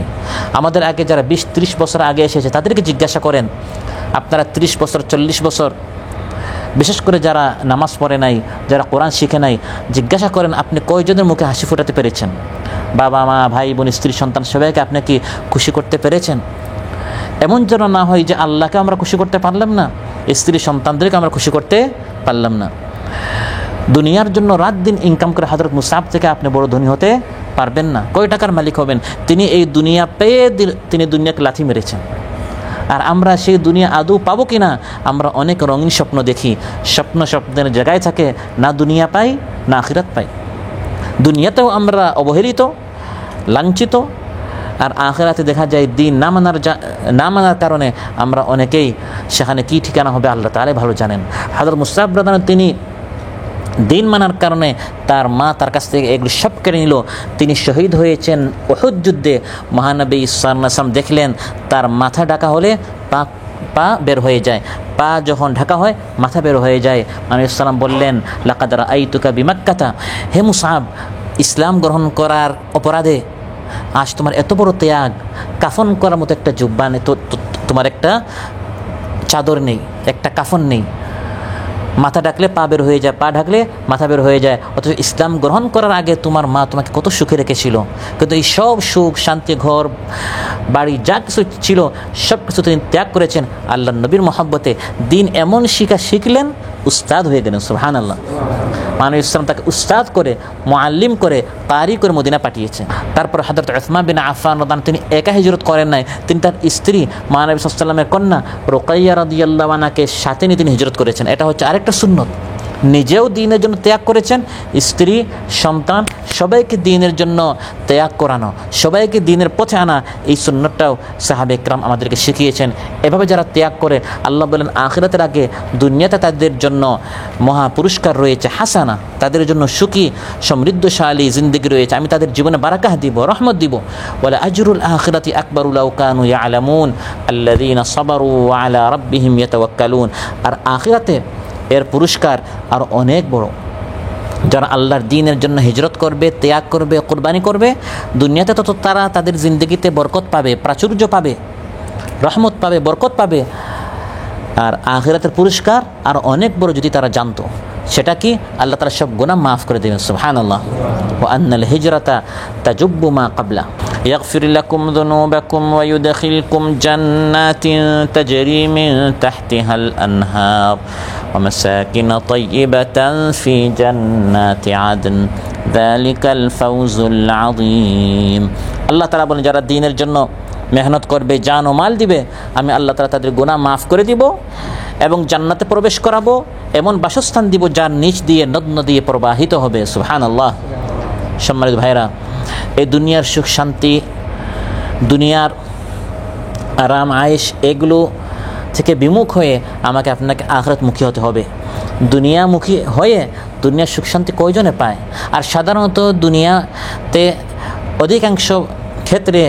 আমাদের আগে যারা 20-30 বছর আগে এসেছে তাদেরকে জিজ্ঞাসা করেন, আপনারা 30 বছর 40 বছর, বিশেষ করে যারা নামাজ পড়ে নাই, যারা কোরআন শিখে নাই, জিজ্ঞাসা করেন আপনি কয়জনের মুখে হাসি ফোটাতে পেরেছেন? বাবা মা ভাই বোন স্ত্রী সন্তান সবাইকে আপনি কি খুশি করতে পেরেছেন? এমন যেন না হয় যে আল্লাহকে আমরা খুশি করতে পারলাম না, স্ত্রী সন্তানদেরকে আমরা খুশি করতে পারলাম না। দুনিয়ার জন্য রাত দিন ইনকাম করে হযরত মুসআব থেকে আপনি বড় ধনী হতে পারবেন না। কয় টাকার মালিক হবেন? তিনি এই দুনিয়া পেয়ে তিনি দুনিয়াকে লাথি মেরেছেন। আর আমরা সেই দুনিয়া আদৌ পাবো কিনা, আমরা অনেক রঙিন স্বপ্ন দেখি, স্বপ্নের জায়গায় থাকে, না দুনিয়া পাই না আখিরাত পাই। দুনিয়াতেও আমরা অবহেলিত, লাঞ্ছিত, আর আখিরাতে দেখা যায় দিন না মানার কারণে আমরা অনেকেই সেখানে কি ঠিকানা হবে আল্লাহ তাআলা ভালো জানেন। হযরত মুসআব রাদিয়াল্লাহু আনহু তিনি দিন মানার কারণে তার মা তার কাছ থেকে এগুলো সব কেড়ে নিল। তিনি শহীদ হয়েছেন উহুদ যুদ্ধে। মহানবী সাল্লাল্লাহু আলাইহি ওয়াসাল্লাম দেখলেন তার মাথা ঢাকা হলে পা বের হয়ে যায়, পা যখন ঢাকা হয় মাথা বের হয়ে যায়। নবী সাল্লাম বললেন, লাকাদ রাআইতুকা বিমাক্কাতা, হে মুসআব, ইসলাম গ্রহণ করার অপরাধে আজ তোমার এত বড় ত্যাগ, কাফন করার মতো একটা জুব্বা নেই, তোমার একটা চাদর নেই, একটা কাফন নেই, মাথা ঢাকলে পা বের হয়ে যায়, পা ঢাকলে মাথা বের হয়ে যায়। অথচ ইসলাম গ্রহণ করার আগে তোমার মা তোমাকে কত সুখে রেখেছিল, কিন্তু এই সব সুখ শান্তি ঘর বাড়ি যা কিছু ছিল সব কিছু তিনি ত্যাগ করেছেন আল্লাহ নবীর মহব্বতে। দিন এমন শিখলেন উস্তাদ হয়ে গেলেন। সুবহানাল্লাহ। মানব ইসলাম তাকে উস্তাদ করে, মুআল্লিম করে, কারি করে মদিনা পাঠিয়েছেন। তারপর হযরত উসমান বিন আফফান রাদিয়াল্লাহু আনহু তিনি একা হিজরত করেন নাই, তিনি তার স্ত্রী মহানবী সাল্লাল্লাহু আলাইহি ওয়াসাল্লামের কন্যা রুকাইয়া রাদিয়াল্লাহু আনহাকে সাথে নিয়ে তিনি হিজরত করেছেন। এটা হচ্ছে আরেকটা সুন্নত। নিজেও দ্বীনের জন্য ত্যাগ করেছেন, স্ত্রী, সন্তান সবাইকে দ্বীনের জন্য ত্যাগ করানো, সবাইকে দ্বীনের পথে আনা, এই সুন্নতটাও সাহাবে ইকরাম আমাদেরকে শিখিয়েছেন। এভাবে যারা ত্যাগ করে, আল্লাহ বলেন আখিরাতের আগে দুনিয়াতে তাদের জন্য মহা পুরস্কার রয়েছে, হাসানা, তাদের জন্য সুখী সমৃদ্ধশালী জিন্দেগি রয়েছে, আমি তাদের জীবনে বারাকাহ দিব, রহমত দিব। ওয়ালা আজরুল আখিরাতি আকবারু লাউ কানু ইয়ালামুন আল্লাযীনা সাবারু ওয়া আলা রাব্বিহিম ইয়াতাওয়াক্কালুন। আর আখিরাতে এর পুরস্কার আর অনেক বড়। যারা আল্লাহর দ্বীনের জন্য হিজরত করবে, ত্যাগ করবে, কুরবানি করবে, দুনিয়াতে তত তারা তাদের জিন্দগিতে বরকত পাবে, প্রাচুর্য পাবে, রহমত পাবে, বরকত পাবে। আর আখিরাতের পুরস্কার আর অনেক বড় যদি তারা জানতো। সেটা কি? আল্লাহ তাআলা সব গুনাহ মাফ করে দেবেন। সুবহানাল্লাহ। ওয়া আন্নাল হিজরাতা তাজুব্বু মা ক্বাবলা ইয়াগফির লাকুম যুনুবাকুম ওয়া ইউদখিলকুম জান্নাতিন তাজরি মিন তাহতিহাল আনহার ওয়া মাসাকিন তাইয়্যিবাতান ফি জান্নাতি আদন যালিকাল ফাওজুল আযীম। আল্লাহ তাআলা বলেন, যারা দ্বীনের জন্য মেহনত করবে, জান ও মাল দিবে, আমি আল্লাহ তাআলা তাদের গুনাহ মাফ করে দিব এবং জান্নাতে প্রবেশ করাবো, এমন বাসস্থান দিব যার নিচ দিয়ে নদ নদী প্রবাহিত হবে। সুবহানাল্লাহ। সম্মানিত ভাইরা, এই দুনিয়ার সুখ শান্তি, দুনিয়ার আরাম আয়েশ, এগুলো থেকে বিমুখ হয়ে আমাকে আপনাকে আখিরাতমুখী হতে হবে। দুনিয়ামুখী হয়ে দুনিয়ার সুখ শান্তি কয়জনে পায়? আর সাধারণত দুনিয়াতে অধিকাংশ ক্ষেত্রে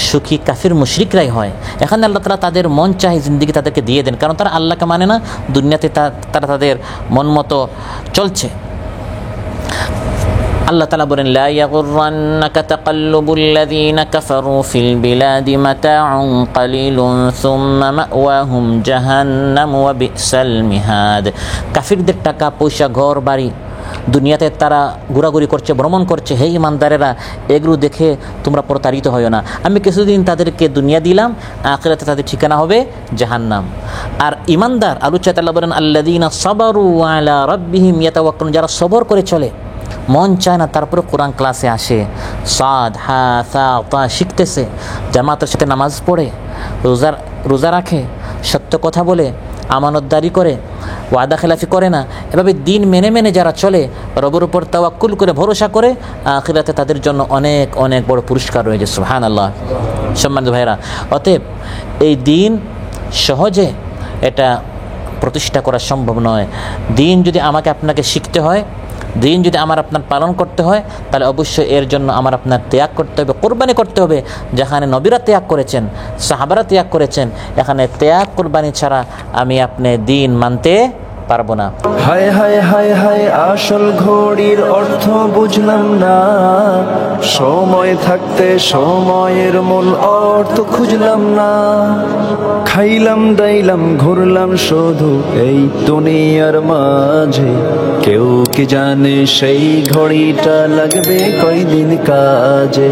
সুখী কাফির মুশরিকরাই হয়। এখানে আল্লাহ তাআলা তাদের মন চাহে জিন্দেগি তাদেরকে দিয়ে দেন, কারণ তারা আল্লাহকে মানে না, দুনিয়াতে তারা তাদের মন মতো চলছে। আল্লাহ তাআলা বলেন, লা ইয়াগুররান্নাকা তাকাল্লুবুল লাযীনা কাফারু ফিল বিলাদি মাতাউন কালিলুন সুম্মা মাওয়াহুম জাহান্নাম ওয়া বিসাল মিহাদ। কাফিরদের টাকা পয়সা, ঘর বাড়ি, দুনিয়াতে তারা ঘোরাঘুরি করছে, ভ্রমণ করছে, হে ইমানদারেরা, এগুলো দেখে তোমরা প্রতারিত হয়ো না। আমি কিছুদিন তাদেরকে দুনিয়া দিলাম, আখিরাতে তাদের ঠিকানা হবে জাহান্নাম। আর ইমানদার আলোচনা আল্লাহ বলেন, আল্লাযীনা সাবারু আলা রাব্বিহিম ইয়াতাওয়াক্কালুন, যারা সবর করে চলে, মন চায় না তারপরে কোরআন ক্লাসে আসে, সাদ হা সা তা শিখতেছে, জামাতের সাথে নামাজ পড়ে, রোজা রাখে, সত্য কথা বলে, আমানতদারি করে, ওয়াদা খেলাফি করে না, এভাবে দিন মেনে মেনে যারা চলে, রবের উপর তাওয়াক্কুল করে ভরসা করে, আখিরাতে তাদের জন্য অনেক অনেক বড় পুরস্কার রয়েছে। সুবহানাল্লাহ। সম্মানিত ভাইরা, অতএব এই দিন সহজে এটা প্রতিষ্ঠা করা সম্ভব নয়। দিন যদি আমাকে আপনাকে শিখতে হয়, দিন যদি আমার আপনার পালন করতে হয়, তাহলে অবশ্যই এর জন্য আমার আপনার ত্যাগ করতে হবে, কোরবানি করতে হবে। যেখানে নবীরা ত্যাগ করেছেন, সাহাবারা ত্যাগ করেছেন, এখানে ত্যাগ কোরবানি ছাড়া আমি আপনি দিন মানতে পারবো না। হায় হায় হায় হায়, আসল ঘড়ির অর্থ বুঝলাম না, সময় থাকতে সময়ের মূল অর্থ খুঁজলাম না। খাইলাম দাইলাম ঘুরলাম শুধু এই দুনিয়ার মাঝে, কেউ কি জানে সেই ঘড়িটা লাগবে কয়দিন কাজে।